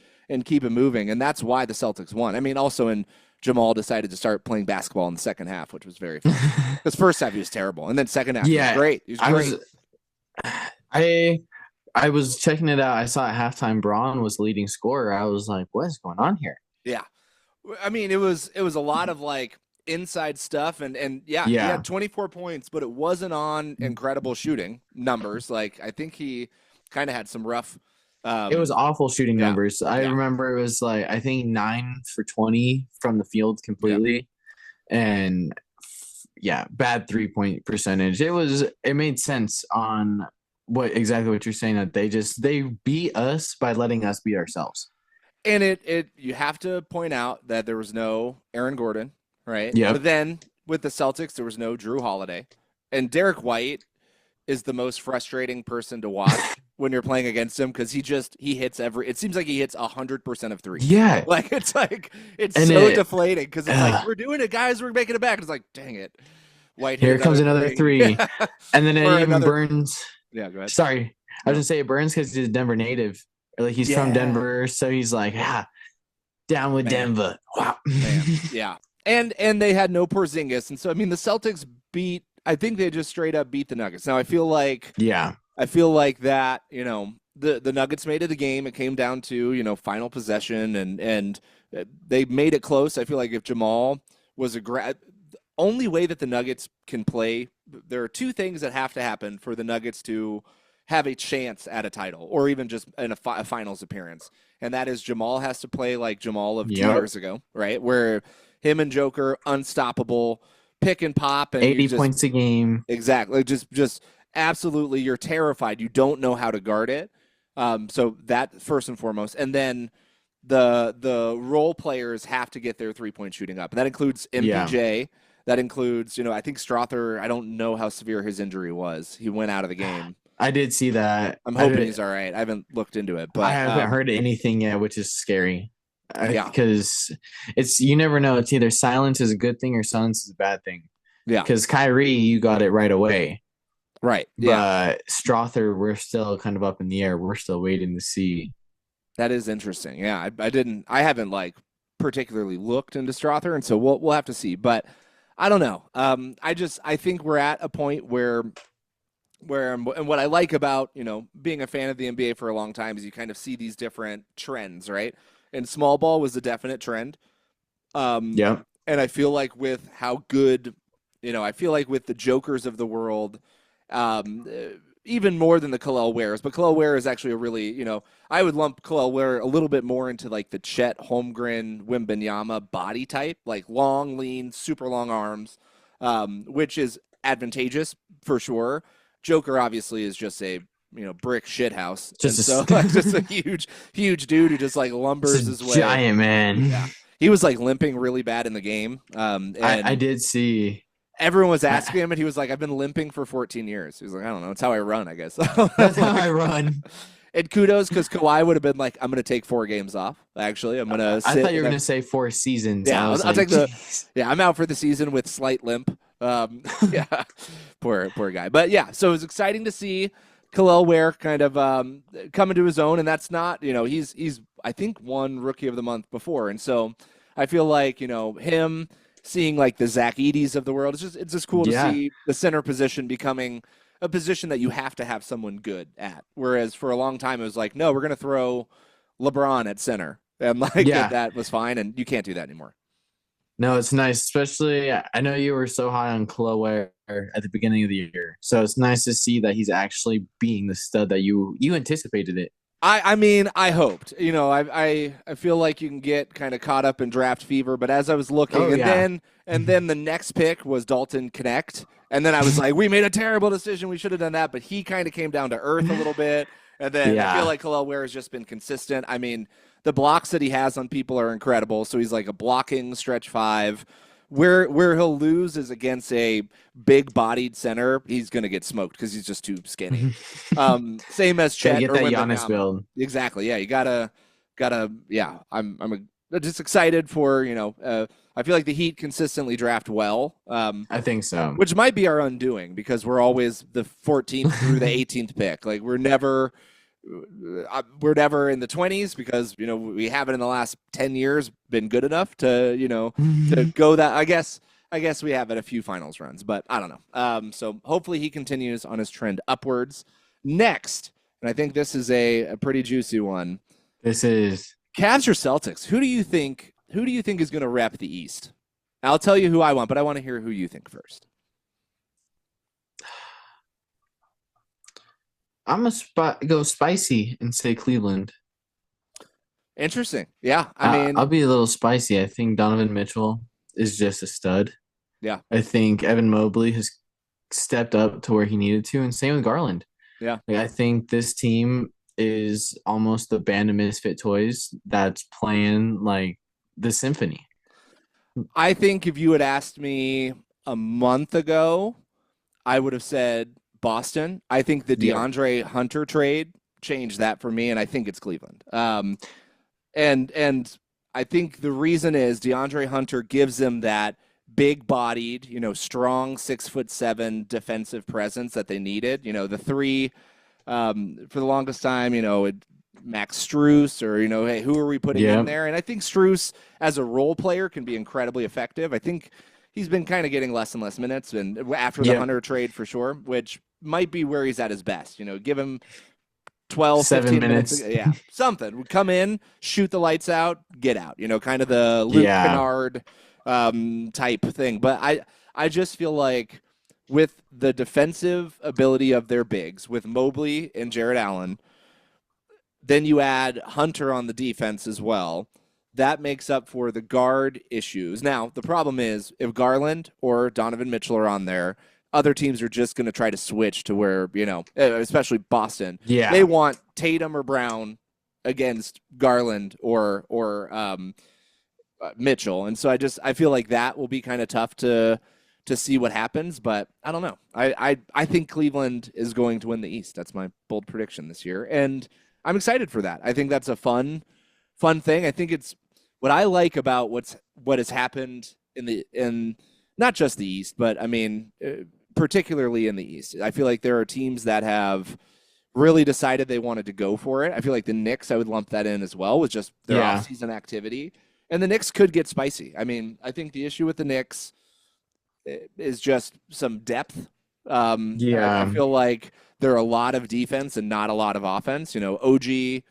keep it moving. And that's why the Celtics won. I mean, also Jamal decided to start playing basketball in the second half, which was very fun. Because first half he was terrible, and then second half he was great. He was great. I was checking it out. I saw at halftime Braun was leading scorer. I was like, what is going on here? Yeah. I mean, it was a lot of like inside stuff, and he had 24 points, but it wasn't on incredible shooting numbers. Like I think he kind of had some rough. It was awful shooting numbers. I remember it was like, I think 9 for 20 from the field completely, and bad 3-point percentage. It made sense on exactly what you're saying, that they beat us by letting us beat ourselves. And you have to point out that there was no Aaron Gordon, right? Yeah. But then with the Celtics, there was no Drew Holiday, and Derek White is the most frustrating person to watch when you're playing against him, because he hits it seems like he hits 100% of threes. Yeah. Like it's so deflating, because it's like, we're doing it, guys, we're making it back. It's like, dang it. White. Here comes another 3. And then it even burns. Yeah, go ahead. Sorry. I was going to say it burns because he's a Denver native. Like he's from Denver. So he's like, down with Denver. Wow. Yeah. And they had no Porzingis. And so, I mean, the Celtics I think they just straight up beat the Nuggets. Now I feel like that, the Nuggets made it a game. It came down to, final possession, and they made it close. I feel like if Jamal was the only way that the Nuggets can play, there are 2 things that have to happen for the Nuggets to have a chance at a title, or even just in a finals appearance. And that is Jamal has to play like Jamal of 2 years ago, right? Where him and Joker, unstoppable, pick and pop, and 80 points a game. Exactly. Just absolutely, you're terrified. You don't know how to guard it. So that first and foremost. And then the role players have to get their 3-point shooting up. And that includes MPJ. Yeah. That includes, I think Strother, I don't know how severe his injury was. He went out of the game. I did see that. I'm hoping he's all right. I haven't looked into it, but I haven't heard anything yet, which is scary. Because you never know. It's either silence is a good thing or silence is a bad thing. Yeah. Because Kyrie, you got it right away. Right. Yeah. But Strother, we're still kind of up in the air. We're still waiting to see. That is interesting. Yeah. I haven't like particularly looked into Strother, and so we'll have to see. But I don't know. I think we're at a point and what I like about, being a fan of the NBA for a long time is you kind of see these different trends, right? And small ball was a definite trend. Yeah. And I feel like with how good, I feel like with the Jokers of the world, even more than the Kel'el Wares, but Kel'el Ware is actually a really, I would lump Kel'el Ware a little bit more into like the Chet Holmgren Wembanyama body type, like long, lean, super long arms, which is advantageous for sure. Joker obviously is just a brick shit house, just a huge dude who just like lumbers his way. Giant man. Yeah, he was like limping really bad in the game. And I did see. Everyone was asking him, and he was like, "I've been limping for 14 years." He was like, "I don't know, it's how I run, I guess." That's how I run. And kudos, because Kawhi would have been like, "I'm going to take 4 games off. Actually, I'm going to." I thought you were going to say 4 seasons. Yeah, I'll take Yeah, I'm out for the season with slight limp. Yeah, poor guy. But yeah, so it was exciting to see Kel'el Ware kind of come into his own, and that's not, he's I think won Rookie of the Month before, and so I feel like him seeing like the Zach Edey's of the world, it's just cool to see the center position becoming a position that you have to have someone good at. Whereas for a long time it was like, no, we're gonna throw LeBron at center, and that was fine, and you can't do that anymore. No, it's nice, especially I know you were so high on Kel'el Ware at the beginning of the year, so it's nice to see that he's actually being the stud that you anticipated it. I mean, I hoped. I feel like you can get kind of caught up in draft fever, but as I was looking, then the next pick was Dalton Connect, and then I was like, we made a terrible decision. We should have done that, but he kind of came down to earth a little bit, and then I feel like Kel'el Ware has just been consistent. I mean, the blocks that he has on people are incredible. So he's like a blocking stretch 5. Where he'll lose is against a big-bodied center. He's going to get smoked because he's just too skinny. Same as Chet. Get that Giannis build. Exactly. Yeah, you gotta. Yeah, I'm just excited for I feel like the Heat consistently draft well. I think so. Which might be our undoing because we're always the 14th through the 18th pick. Like we're never in the 20s because we haven't in the last 10 years been good enough to to go that. I guess we have at a few finals runs, but I don't know. So hopefully he continues on his trend upwards. Next, and I think this is a pretty juicy one. This is Cavs or Celtics. Who do you think is going to rep the East? I'll tell you who I want, but I want to hear who you think first. I'm gonna go spicy and say Cleveland. Interesting. Yeah, I mean, I'll be a little spicy. I think Donovan Mitchell is just a stud. Yeah. I think Evan Mobley has stepped up to where he needed to, and same with Garland. Yeah. I think this team is almost the band of misfit toys that's playing like the symphony. I think if you had asked me a month ago, I would have said Boston. I think the DeAndre Hunter trade changed that for me, and I think it's Cleveland. And I think the reason is DeAndre Hunter gives them that big-bodied, strong 6'7" defensive presence that they needed. The 3 for the longest time, Max Strus or hey, who are we putting in there? And I think Strus as a role player can be incredibly effective. I think he's been kind of getting less and less minutes, and after the Hunter trade for sure, which might be where he's at his best. Give him 12, 15 minutes. Yeah, something. Come in, shoot the lights out, get out. Kind of the Luke Kennard type thing. But I just feel like with the defensive ability of their bigs, with Mobley and Jarrett Allen, then you add Hunter on the defense as well. That makes up for the guard issues. Now, the problem is if Garland or Donovan Mitchell are on there, other teams are just going to try to switch to where, especially Boston. Yeah. They want Tatum or Brown against Garland or Mitchell. And so I feel like that will be kind of tough to see what happens, but I don't know. I think Cleveland is going to win the East. That's my bold prediction this year. And I'm excited for that. I think that's a fun thing. I think it's what I like about what has happened in not just the East, but I mean, particularly in the East. I feel like there are teams that have really decided they wanted to go for it. I feel like the Knicks, I would lump that in as well, with just their off-season activity. And the Knicks could get spicy. I mean, I think the issue with the Knicks is just some depth. I Yeah. feel like there are a lot of defense and not a lot of offense. You know, OG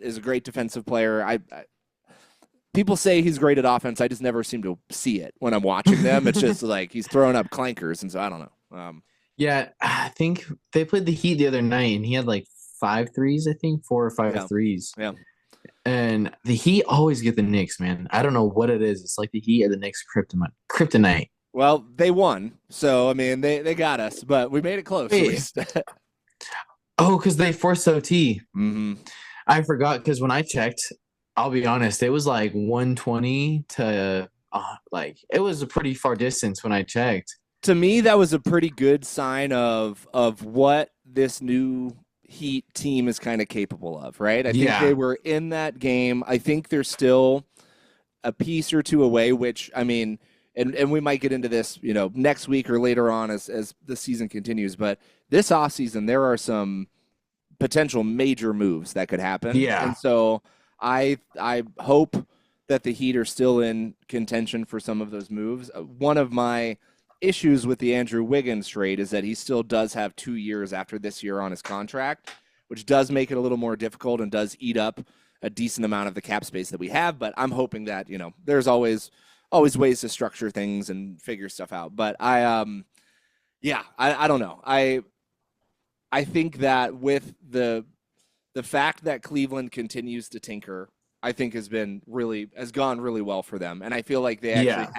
is a great defensive player. People say he's great at offense. I just never seem to see it when I'm watching them. It's just like he's throwing up clankers, and so I don't know. Yeah, I think they played the Heat the other night, and he had like 5 threes, I think, 4 or 5 Yeah. threes. Yeah. And the Heat always get the Knicks, man. I don't know what it is. It's like the Heat or the Knicks kryptonite. Well, they won, so I mean they got us, but we made it close at Wait. least. Oh, because they forced OT. hmm I forgot because when I checked, I'll be honest, it was like 120 to like it was a pretty far distance when I checked. To me, that was a pretty good sign of what this new Heat team is kind of capable of, right? I think Yeah. they were in that game. I think they're still a piece or two away, which I mean, and we might get into this, you know, next week or later on as the season continues. But this offseason, there are some potential major moves that could happen. Yeah. And so I hope that the Heat are still in contention for some of those moves. One of my issues with the Andrew Wiggins trade is that he still does have 2 years after this year on his contract, which does make it a little more difficult and does eat up a decent amount of the cap space that we have. But I'm hoping that, you know, there's always ways to structure things and figure stuff out. But I don't know. I think that with the fact that Cleveland continues to tinker, I think has gone really well for them. And I feel like they actually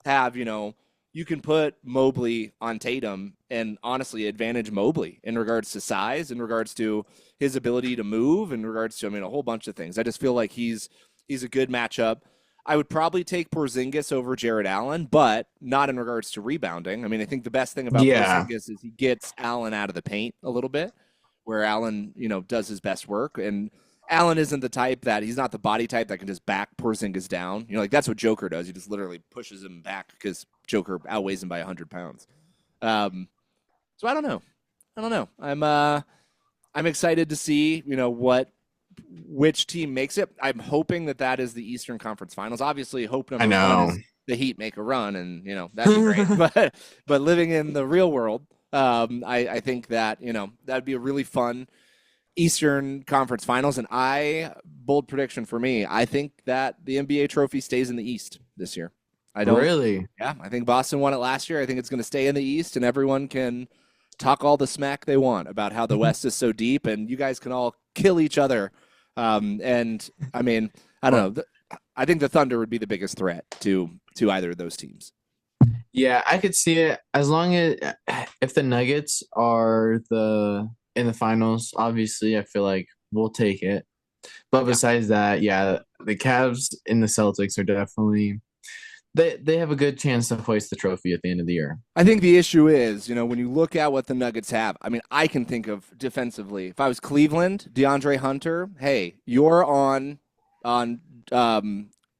have, you know, you can put Mobley on Tatum and honestly advantage Mobley in regards to size, in regards to his ability to move, in regards to, I mean, a whole bunch of things. I just feel like he's a good matchup. I would probably take Porzingis over Jared Allen, but not in regards to rebounding. I mean, I think the best thing about Porzingis is he gets Allen out of the paint a little bit, where Allen, you know, does his best work. And Allen isn't the type he's not the body type that can just back Porzingis down. You know, like that's what Joker does. He just literally pushes him back because Joker outweighs him by 100 pounds. So I don't know. I'm excited to see, you know, which team makes it. I'm hoping that is the Eastern Conference Finals. Obviously, hope number one is the Heat make a run, and you know that'd be great. but living in the real world, I think that, you know, that'd be a really fun Eastern Conference Finals. And bold prediction for me, I think that the NBA trophy stays in the East this year. I don't really. Yeah, I think Boston won it last year. I think it's going to stay in the East, and everyone can talk all the smack they want about how the West is so deep, and you guys can all kill each other. And I mean, I don't know. I think the Thunder would be the biggest threat to either of those teams. Yeah, I could see it as long as if the Nuggets are in the finals, obviously I feel like we'll take it. But besides that, yeah, the Cavs and the Celtics are definitely they have a good chance to hoist the trophy at the end of the year. I think the issue is, you know, when you look at what the Nuggets have, I mean, I can think of defensively. If I was Cleveland, DeAndre Hunter, hey, you're on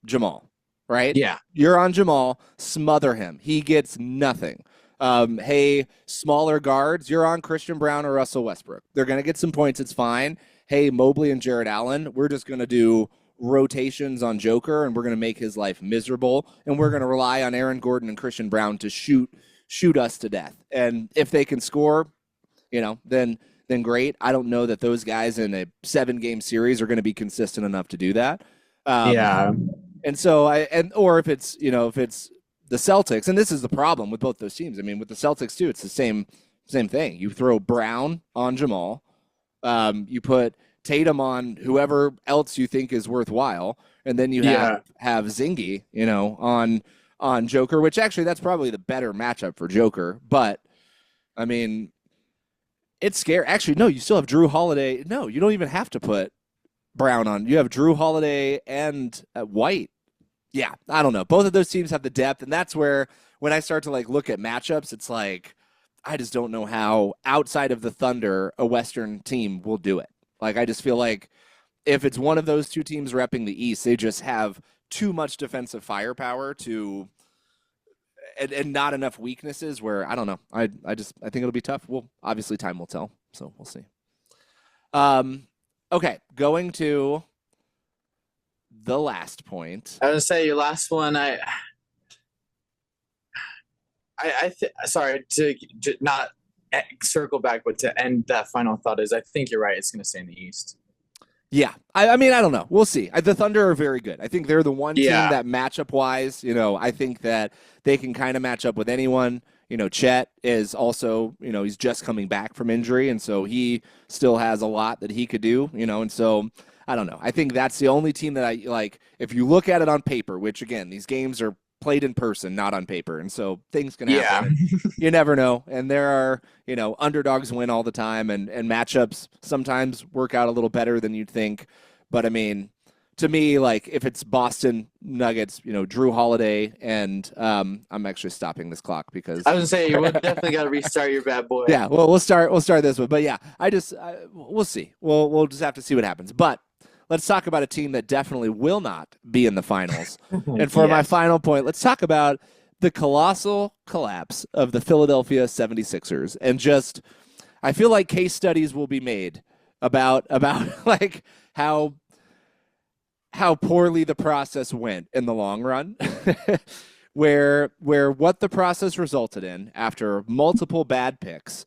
Jamal, right? Yeah. You're on Jamal, smother him. He gets nothing. Hey, smaller guards, you're on Christian Brown or Russell Westbrook. They're going to get some points. It's fine. Hey, Mobley and Jared Allen, we're just going to do rotations on Joker, and we're going to make his life miserable, and we're going to rely on Aaron Gordon and Christian Brown to shoot us to death. And if they can score, you know, then great. I don't know that those guys in a 7-game series are going to be consistent enough to do that. And so or if it's the Celtics, and this is the problem with both those teams. I mean, with the Celtics too, it's the same thing. You throw Brown on Jamal, you put Tatum on whoever else you think is worthwhile, and then you have Zingy, you know, on Joker, which actually that's probably the better matchup for Joker. But I mean, it's scary. Actually, no, you still have Drew Holiday. No, you don't even have to put Brown on. You have Drew Holiday and White. Yeah, I don't know. Both of those teams have the depth, and that's where when I start to like look at matchups, it's like I just don't know how outside of the Thunder a Western team will do it. Like, I just feel like if it's one of those two teams repping the East, they just have too much defensive firepower and not enough weaknesses where, I don't know. I think it'll be tough. Well, obviously time will tell, so we'll see. Okay, going to the last point. I was gonna say your last one. Sorry to not circle back, but to end that final thought is I think you're right. It's going to stay in the East. Yeah, I mean, I don't know. We'll see. The Thunder are very good. I think they're the one team that matchup wise, I think that they can kind of match up with anyone. Chet is also, he's just coming back from injury, and so he still has a lot that he could do, and so I don't know. I think that's the only team that I like. If you look at it on paper, which again, these games are played in person, not on paper, and so things can happen. You never know, and there are underdogs win all the time, and matchups sometimes work out a little better than you'd think. But I mean, to me, like if it's Boston Nuggets, Drew Holiday, and I'm actually stopping this clock because I was gonna say you definitely got to restart your bad boy. Yeah, well, we'll start this one, but yeah, we'll see. We'll just have to see what happens, but. Let's talk about a team that definitely will not be in the finals. And for my final point, let's talk about the colossal collapse of the Philadelphia 76ers. And just, I feel like case studies will be made about like how poorly the process went in the long run. where what the process resulted in after multiple bad picks,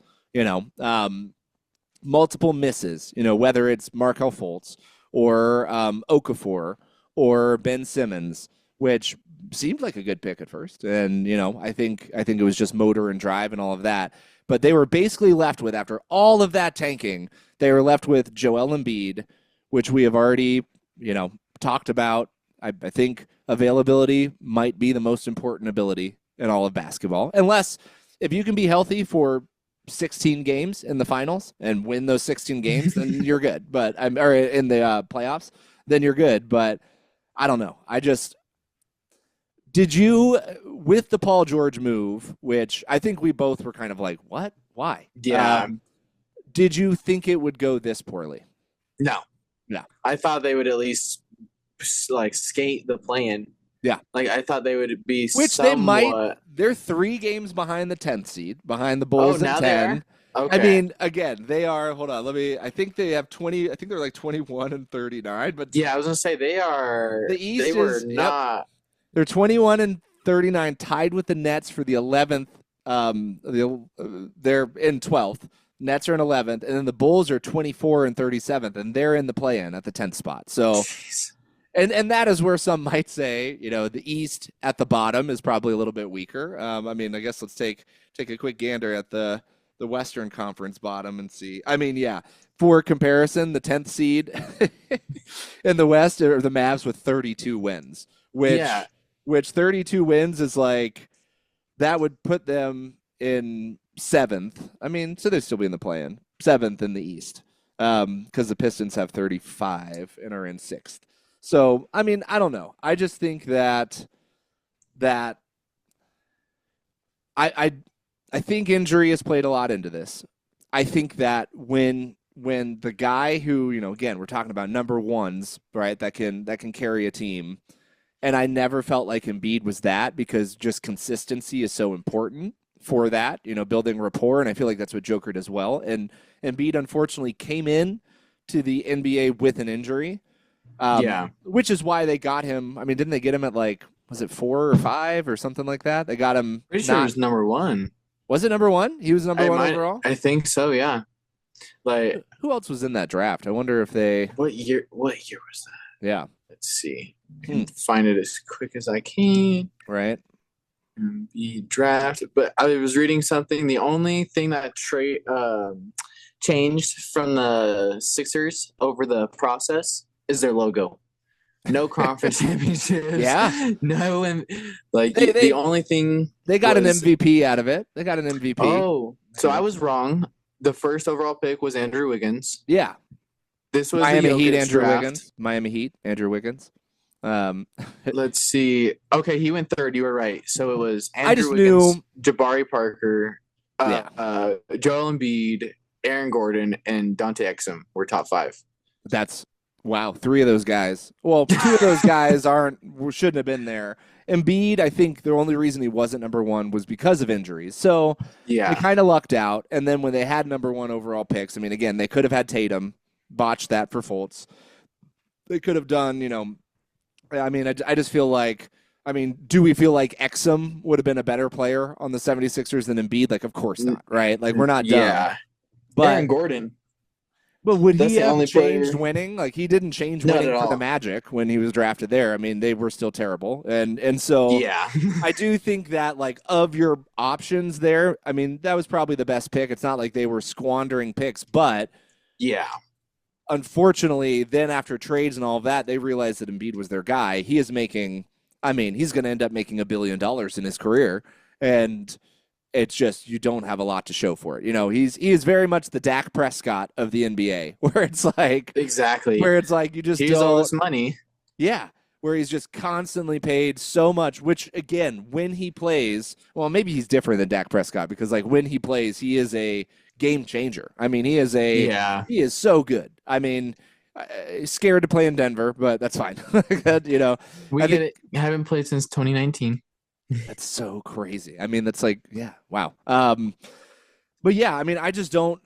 multiple misses, whether it's Markelle Fultz, or Okafor, or Ben Simmons, which seemed like a good pick at first. And, I think it was just motor and drive and all of that. But they were basically left with, after all of that tanking, they were left with Joel Embiid, which we have already, talked about. I think availability might be the most important ability in all of basketball. Unless, if you can be healthy for 16 games in the finals and win those 16 games, then you're good. But or in the playoffs, then you're good. But I don't know. Did you, with the Paul George move, which I think we both were kind of like, what? Why? Yeah. Did you think it would go this poorly? No. No. I thought they would at least like skate the play-in. Yeah. Like I thought they would be Which they might. They're 3 games behind the 10th seed, behind the Bulls at 10. Okay. I mean, again, they are, hold on, I think they have 20, I think they're like 21 and 39, but yeah, I was going to say they are, the East they were not. Yep, they're 21 and 39, tied with the Nets for the 11th. They're in 12th. Nets are in 11th, and then the Bulls are 24 and 37th, and they're in the play-in at the 10th spot. So, Jeez. And that is where some might say, the East at the bottom is probably a little bit weaker. I mean, I guess let's take a quick gander at the Western Conference bottom and see. I mean, yeah, for comparison, the 10th seed in the West are the Mavs with 32 wins, which 32 wins is like, that would put them in 7th. I mean, so they'd still be in the play-in, 7th in the East, because the Pistons have 35 and are in 6th. So, I mean, I don't know. I just think that I think injury has played a lot into this. I think that when the guy who, again, we're talking about number ones, right, that can carry a team, and I never felt like Embiid was that, because just consistency is so important for that, building rapport, and I feel like that's what Joker does well. And Embiid, unfortunately, came in to the NBA with an injury. Which is why they got him. I mean, didn't they get him at was it 4 or 5 or something like that? They got him. Pretty sure he was number 1. Was it number 1? He was number 1 overall? I think so, yeah. Like, who else was in that draft? I wonder if they. What year was that? Yeah. Let's see. I can find it as quick as I can. Right. And be drafted. But I was reading something. The only thing that changed from the Sixers over the process is their logo. No conference championships. Yeah. No, the only thing they got an MVP out of it. They got an MVP. Oh, so I was wrong. The first overall pick was Andrew Wiggins. Yeah. This was Miami Heat. Andrew draft. Wiggins. Miami Heat. Andrew Wiggins. Let's see. Okay, he went 3rd. You were right. So it was Andrew I just Wiggins, knew Jabari Parker, Joel Embiid, Aaron Gordon, and Dante Exum were top 5. That's wow. 3 of those guys. Well, 2 of those guys shouldn't have been there. Embiid, I think the only reason he wasn't number 1 was because of injuries. So they kind of lucked out. And then when they had number 1 overall picks, I mean, again, they could have had Tatum, botched that for Fultz. They could have done, I mean, I just feel like, I mean, do we feel like Exum would have been a better player on the 76ers than Embiid? Like, of course not, right? Like, we're not dumb. Yeah. But Aaron Gordon. would That's he the have only changed player. winning? Like, he didn't change Not winning at for the all. Magic when he was drafted there. I mean, they were still terrible. And so Yeah. I do think that, like, of your options there, I mean, that was probably the best pick. It's not like they were squandering picks, but Yeah. unfortunately, then after trades and all of that, they realized that Embiid was their guy. He is making, I mean, he's going to end up making $1 billion in his career. And it's just, you don't have a lot to show for it. You know, he is very much the Dak Prescott of the NBA, where it's like, Exactly. you just Here's all don't, this money. yeah, where he's just constantly paid so much, which again, when he plays, well, maybe he's different than Dak Prescott because like when he plays, he is a game changer. I mean, he is so good. I mean, scared to play in Denver, but that's fine. You know, We I get think- it. Haven't played since 2019. that's so crazy. I mean, that's like, yeah, wow. But yeah, I mean, I just don't,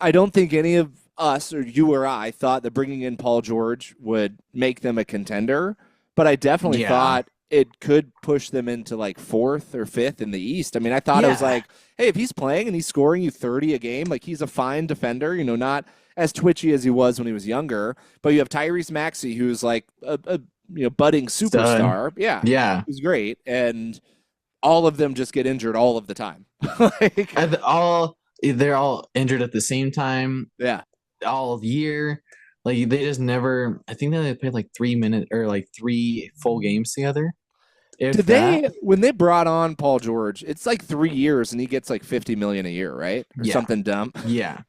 I don't think any of us or you or I thought that bringing in Paul George would make them a contender, but I definitely Yeah. thought it could push them into like 4th or 5th in the East. I mean, I thought it was Yeah. like, hey, if he's playing and he's scoring you 30 a game, like he's a fine defender, you know, not as twitchy as he was when he was younger, but you have Tyrese Maxey, who's like a budding superstar. Yeah. Yeah. Who's great. And all of them just get injured all of the time. Like, They're all injured at the same time yeah. all year. Like they just never. I think they only played like 3 minutes or like 3 full games together. If Did that. they when they brought on Paul George? It's like 3 years, and he gets like 50 million a year, right? Or Yeah. something dumb. Yeah.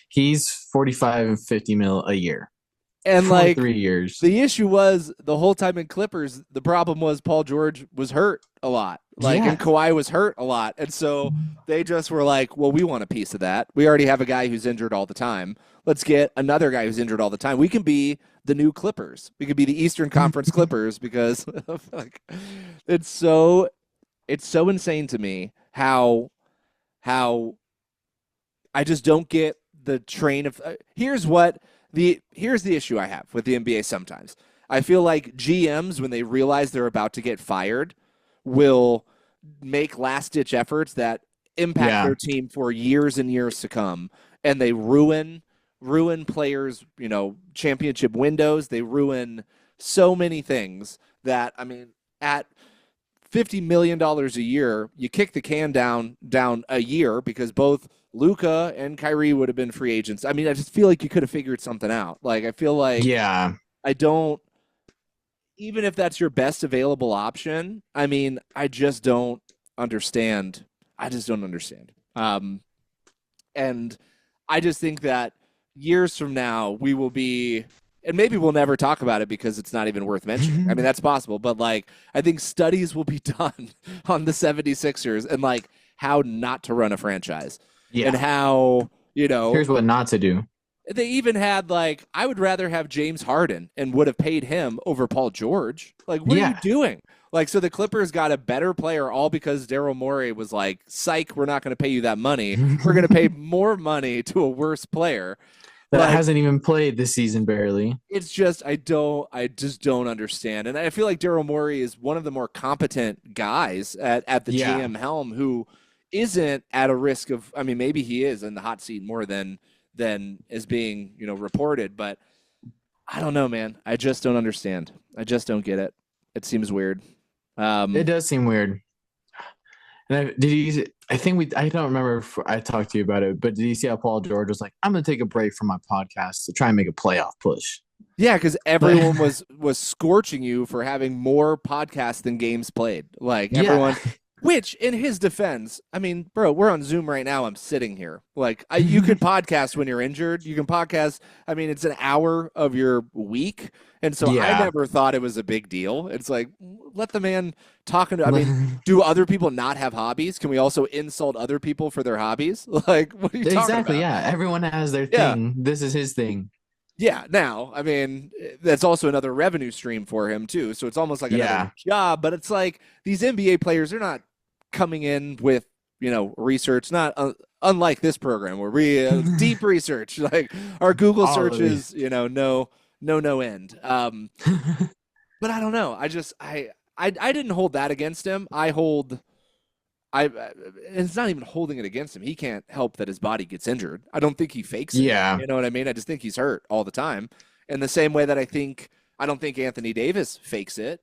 He's 45 and 50 mil a year. And for like 3 years. the issue was the whole time in Clippers, the problem was Paul George was hurt a lot. Like Yeah. and Kawhi was hurt a lot. And so they just were like, well, we want a piece of that. We already have a guy who's injured all the time. Let's get another guy who's injured all the time. We can be the new Clippers. We could be the Eastern Conference Clippers because like it's so insane to me how I just don't get the train of here's the issue I have with the NBA sometimes. I feel like GMs, when they realize they're about to get fired, will make last-ditch efforts that impact their team for years and years to come, and they ruin players, you know, championship windows. They ruin so many things that, I mean, at $50 million a year, you kick the can down a year because both Luka and Kyrie would have been free agents. I mean, I just feel like you could have figured something out. Like, I feel like Yeah. I don't, even if that's your best available option, I mean, I just don't understand. And I just think that years from now, we will be, and maybe we'll never talk about it because it's not even worth mentioning. I mean, that's possible. But, like, I think studies will be done on the 76ers and, like, how not to run a franchise. Yeah. And how, you know, Here's what not to do. they even had like, I would rather have James Harden and would have paid him over Paul George. Like, what are you doing? Like, so the Clippers got a better player all because Daryl Morey was like, psych, we're not going to pay you that money. We're going to pay more money to a worse player. That Like, hasn't even played this season barely. it's just, I just don't understand. And I feel like Daryl Morey is one of the more competent guys at the Yeah. GM helm who isn't at a risk of, I mean, maybe he is in the hot seat more than is being, you know, reported, but I don't know, man. I just don't understand. I just don't get it. It seems weird. It does seem weird. And I don't remember if I talked to you about it, but did you see how Paul George was like, I'm going to take a break from my podcast to try and make a playoff push? Yeah, because everyone was scorching you for having more podcasts than games played. Like everyone, which in his defense, I mean, bro, we're on Zoom right now. I'm sitting here. Like you can podcast when you're injured. You can podcast. I mean, it's an hour of your week, and so I never thought it was a big deal. It's like let the man talk. I mean, do other people not have hobbies? Can we also insult other people for their hobbies? Like, what are you talking about? Exactly. Yeah. Everyone has their thing. This is his thing. Yeah, now, I mean, that's also another revenue stream for him, too. So it's almost like another job. But it's like these NBA players, they're not coming in with, you know, research, not unlike this program where we deep research. Like our Google searches, you know, no end. But I don't know. I didn't hold that against him. It's not even holding it against him. He can't help that his body gets injured. I don't think he fakes it. Yeah. You know what I mean? I just think he's hurt all the time. In the same way that I don't think Anthony Davis fakes it,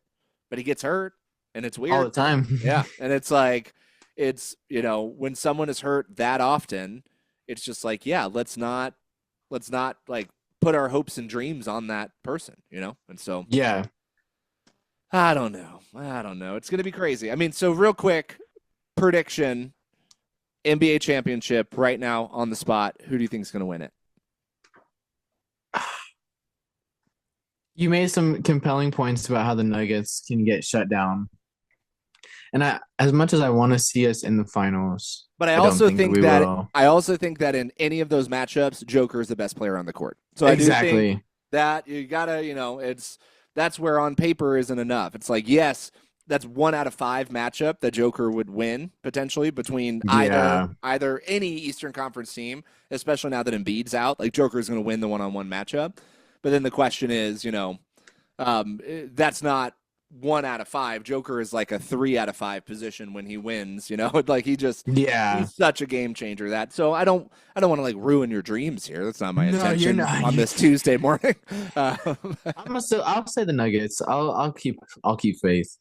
but he gets hurt and it's weird. All the time. Yeah. And it's like, when someone is hurt that often, it's just like, yeah, let's not like put our hopes and dreams on that person, And so Yeah. I don't know. It's going to be crazy. I mean, so real quick prediction, NBA championship right now on the spot. Who do you think is going to win it? You made some compelling points about how the Nuggets can get shut down. And as much as I want to see us in the finals, but I don't also think we that will. I also think that in any of those matchups, Joker is the best player on the court. So Exactly. I do think that you gotta, that's where on paper isn't enough. It's like, yes, that's 1 out of 5 matchup that Joker would win potentially between Yeah. either any Eastern Conference team, especially now that Embiid's out. Like Joker is going to win the one-on-one matchup. But then the question is, that's not 1 out of 5. Joker is like a 3 out of 5 position when he wins. Like he's such a game changer. So I don't want to like ruin your dreams here. That's not my intention you're not. on this Tuesday morning. I'll say the Nuggets. I'll keep faith.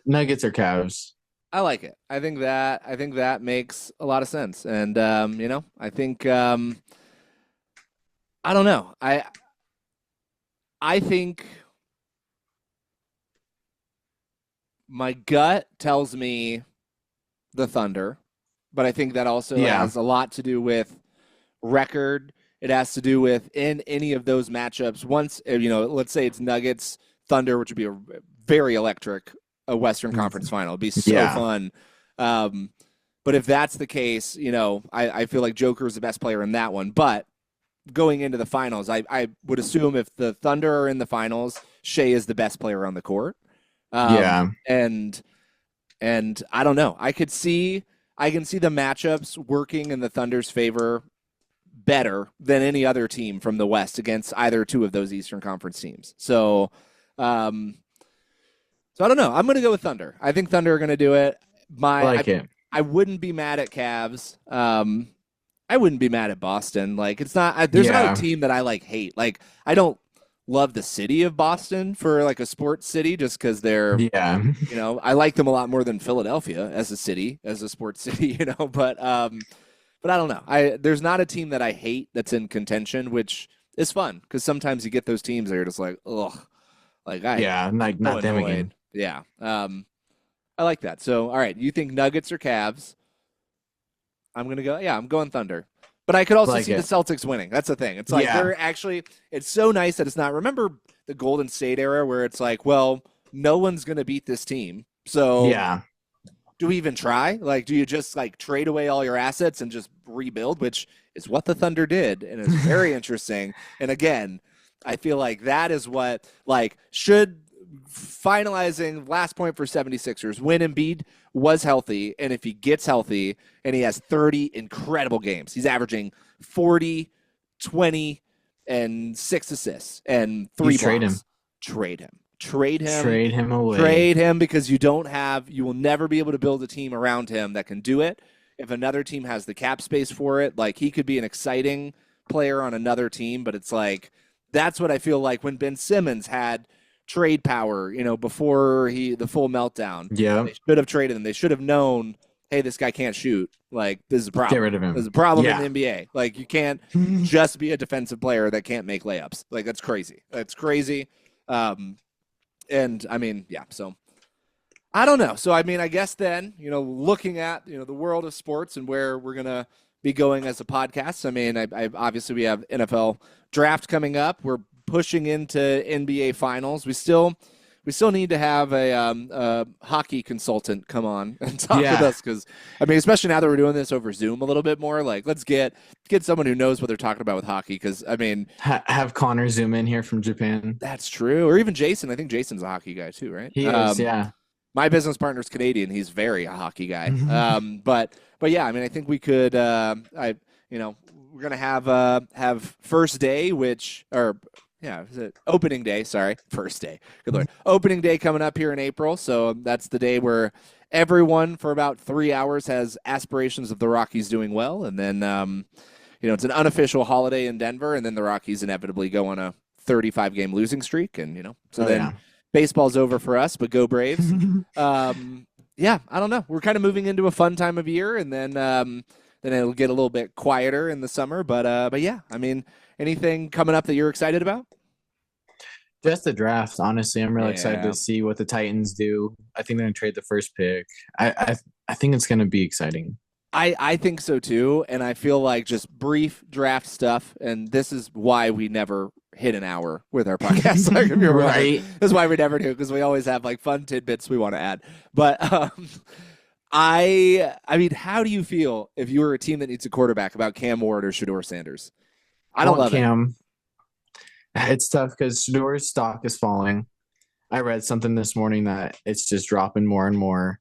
Nuggets or Cavs. I like it. I think that makes a lot of sense. And I think I don't know. I think my gut tells me the Thunder, but I think that also has a lot to do with record. It has to do with in any of those matchups. Once, let's say it's Nuggets, Thunder, which would be a very electric Western Conference final. It'd be so fun. But if that's the case, I feel like Joker is the best player in that one. But going into the finals, I would assume if the Thunder are in the finals, Shea is the best player on the court. And I don't know. I can see the matchups working in the Thunder's favor better than any other team from the West against either two of those Eastern Conference teams. So I don't know. I'm going to go with Thunder. I think Thunder are going to do it. I wouldn't be mad at Cavs. I wouldn't be mad at Boston. Like it's not. There's not a team that I like hate. Like I don't love the city of Boston for like a sports city just because they're. I like them a lot more than Philadelphia as a city, as a sports city. But I don't know. There's not a team that I hate that's in contention, which is fun because sometimes you get those teams that are just like, ugh, like not them again. Yeah. I like that. So, all right. You think Nuggets or Cavs? I'm going Thunder. But I could also see the Celtics winning. That's the thing. It's like they're actually – it's so nice that it's not – remember the Golden State era where it's like, well, no one's going to beat this team. So do we even try? Like, do you just like trade away all your assets and just rebuild, which is what the Thunder did. And it's very interesting. And again, I feel like that is what should – finalizing last point for 76ers when Embiid was healthy, and if he gets healthy and he has 30 incredible games, he's averaging 40, 20, and 6 assists and 3 blocks. Trade him. Trade him away. Trade him because you will never be able to build a team around him that can do it. If another team has the cap space for it, like he could be an exciting player on another team, but it's like that's what I feel like when Ben Simmons had trade power, before the full meltdown. Yeah. They should have traded him. They should have known, hey, this guy can't shoot. Like, this is a problem. Get rid of him. There's a problem in the NBA. Like, you can't just be a defensive player that can't make layups. Like, that's crazy. That's crazy. And I mean, so I don't know. So, I mean, I guess then, looking at, the world of sports and where we're going to be going as a podcast. I mean, I obviously we have NFL draft coming up. We're pushing into NBA finals. We still need to have a hockey consultant come on and talk with us because, I mean, especially now that we're doing this over Zoom a little bit more, like let's get someone who knows what they're talking about with hockey because, I mean. Have Connor zoom in here from Japan. That's true. Or even Jason. I think Jason's a hockey guy too, right? He is, yeah. My business partner's Canadian. He's very a hockey guy. But yeah, I mean, I think we could, we're going to have first day, Yeah, is it opening day? Sorry, first day. Good Lord. Opening day coming up here in April. So that's the day where everyone for about 3 hours has aspirations of the Rockies doing well. And then, it's an unofficial holiday in Denver. And then the Rockies inevitably go on a 35-game losing streak. And, baseball's over for us, but go Braves. Yeah, I don't know. We're kind of moving into a fun time of year. And then it'll get a little bit quieter in the summer. But yeah, I mean, anything coming up that you're excited about? Just the draft, honestly. I'm really excited to see what the Titans do. I think they're gonna trade the first pick. I think it's gonna be exciting. I think so too, and I feel like just brief draft stuff, and this is why we never hit an hour with our podcast. Like, if you're right, that's why we never do, because we always have like fun tidbits we want to add. But I mean, how do you feel if you were a team that needs a quarterback about Cam Ward or Shedeur Sanders? I don't love Cam. It's tough because Shedor's stock is falling. I read something this morning that it's just dropping more and more.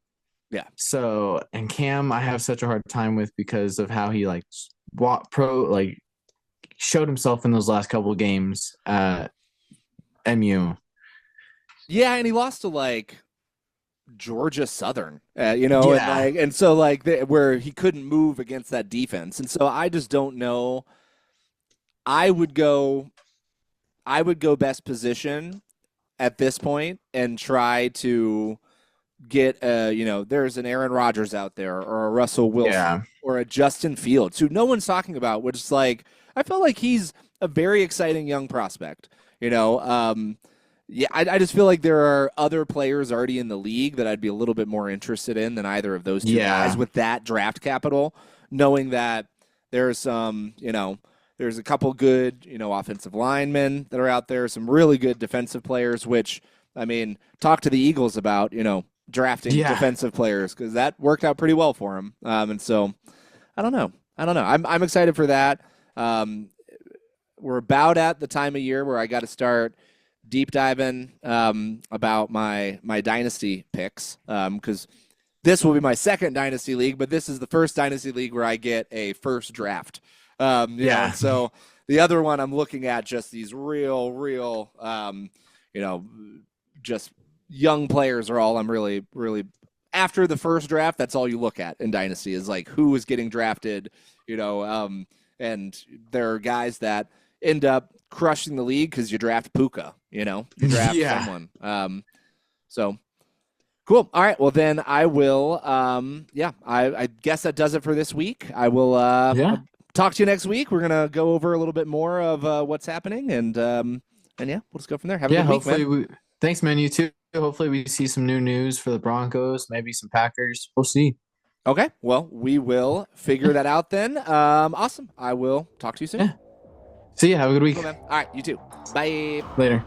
Yeah. So, and Cam, I have such a hard time with because of how he showed himself in those last couple of games at MU. Yeah, and he lost to Georgia Southern, and so where he couldn't move against that defense, and so I just don't know. I would go best position at this point and try to get there's an Aaron Rodgers out there or a Russell Wilson or a Justin Fields who no one's talking about, which is I feel like he's a very exciting young prospect. I just feel like there are other players already in the league that I'd be a little bit more interested in than either of those two guys with that draft capital, knowing that there's some, there's a couple good, offensive linemen that are out there, some really good defensive players, which, I mean, talk to the Eagles about, drafting defensive players, because that worked out pretty well for them. And so I don't know. I'm excited for that. We're about at the time of year where I got to start deep diving about my dynasty picks, because this will be my second dynasty league, but this is the first dynasty league where I get a first draft. So the other one I'm looking at just these real, just young players are all I'm really, really after the first draft. That's all you look at in dynasty is who is getting drafted, and there are guys that end up crushing the league because you draft Puka, you draft someone. So cool. All right. Well, then I will, I guess that does it for this week. I will, talk to you next week. We're gonna go over a little bit more of what's happening, and we'll just go from there. Have a good week, man. Thanks, man. You too. Hopefully, we see some new news for the Broncos, maybe some Packers. We'll see. Okay. Well, we will figure that out then. Awesome. I will talk to you soon. Yeah. See you. Have a good week. Cool, man. All right. You too. Bye. Later.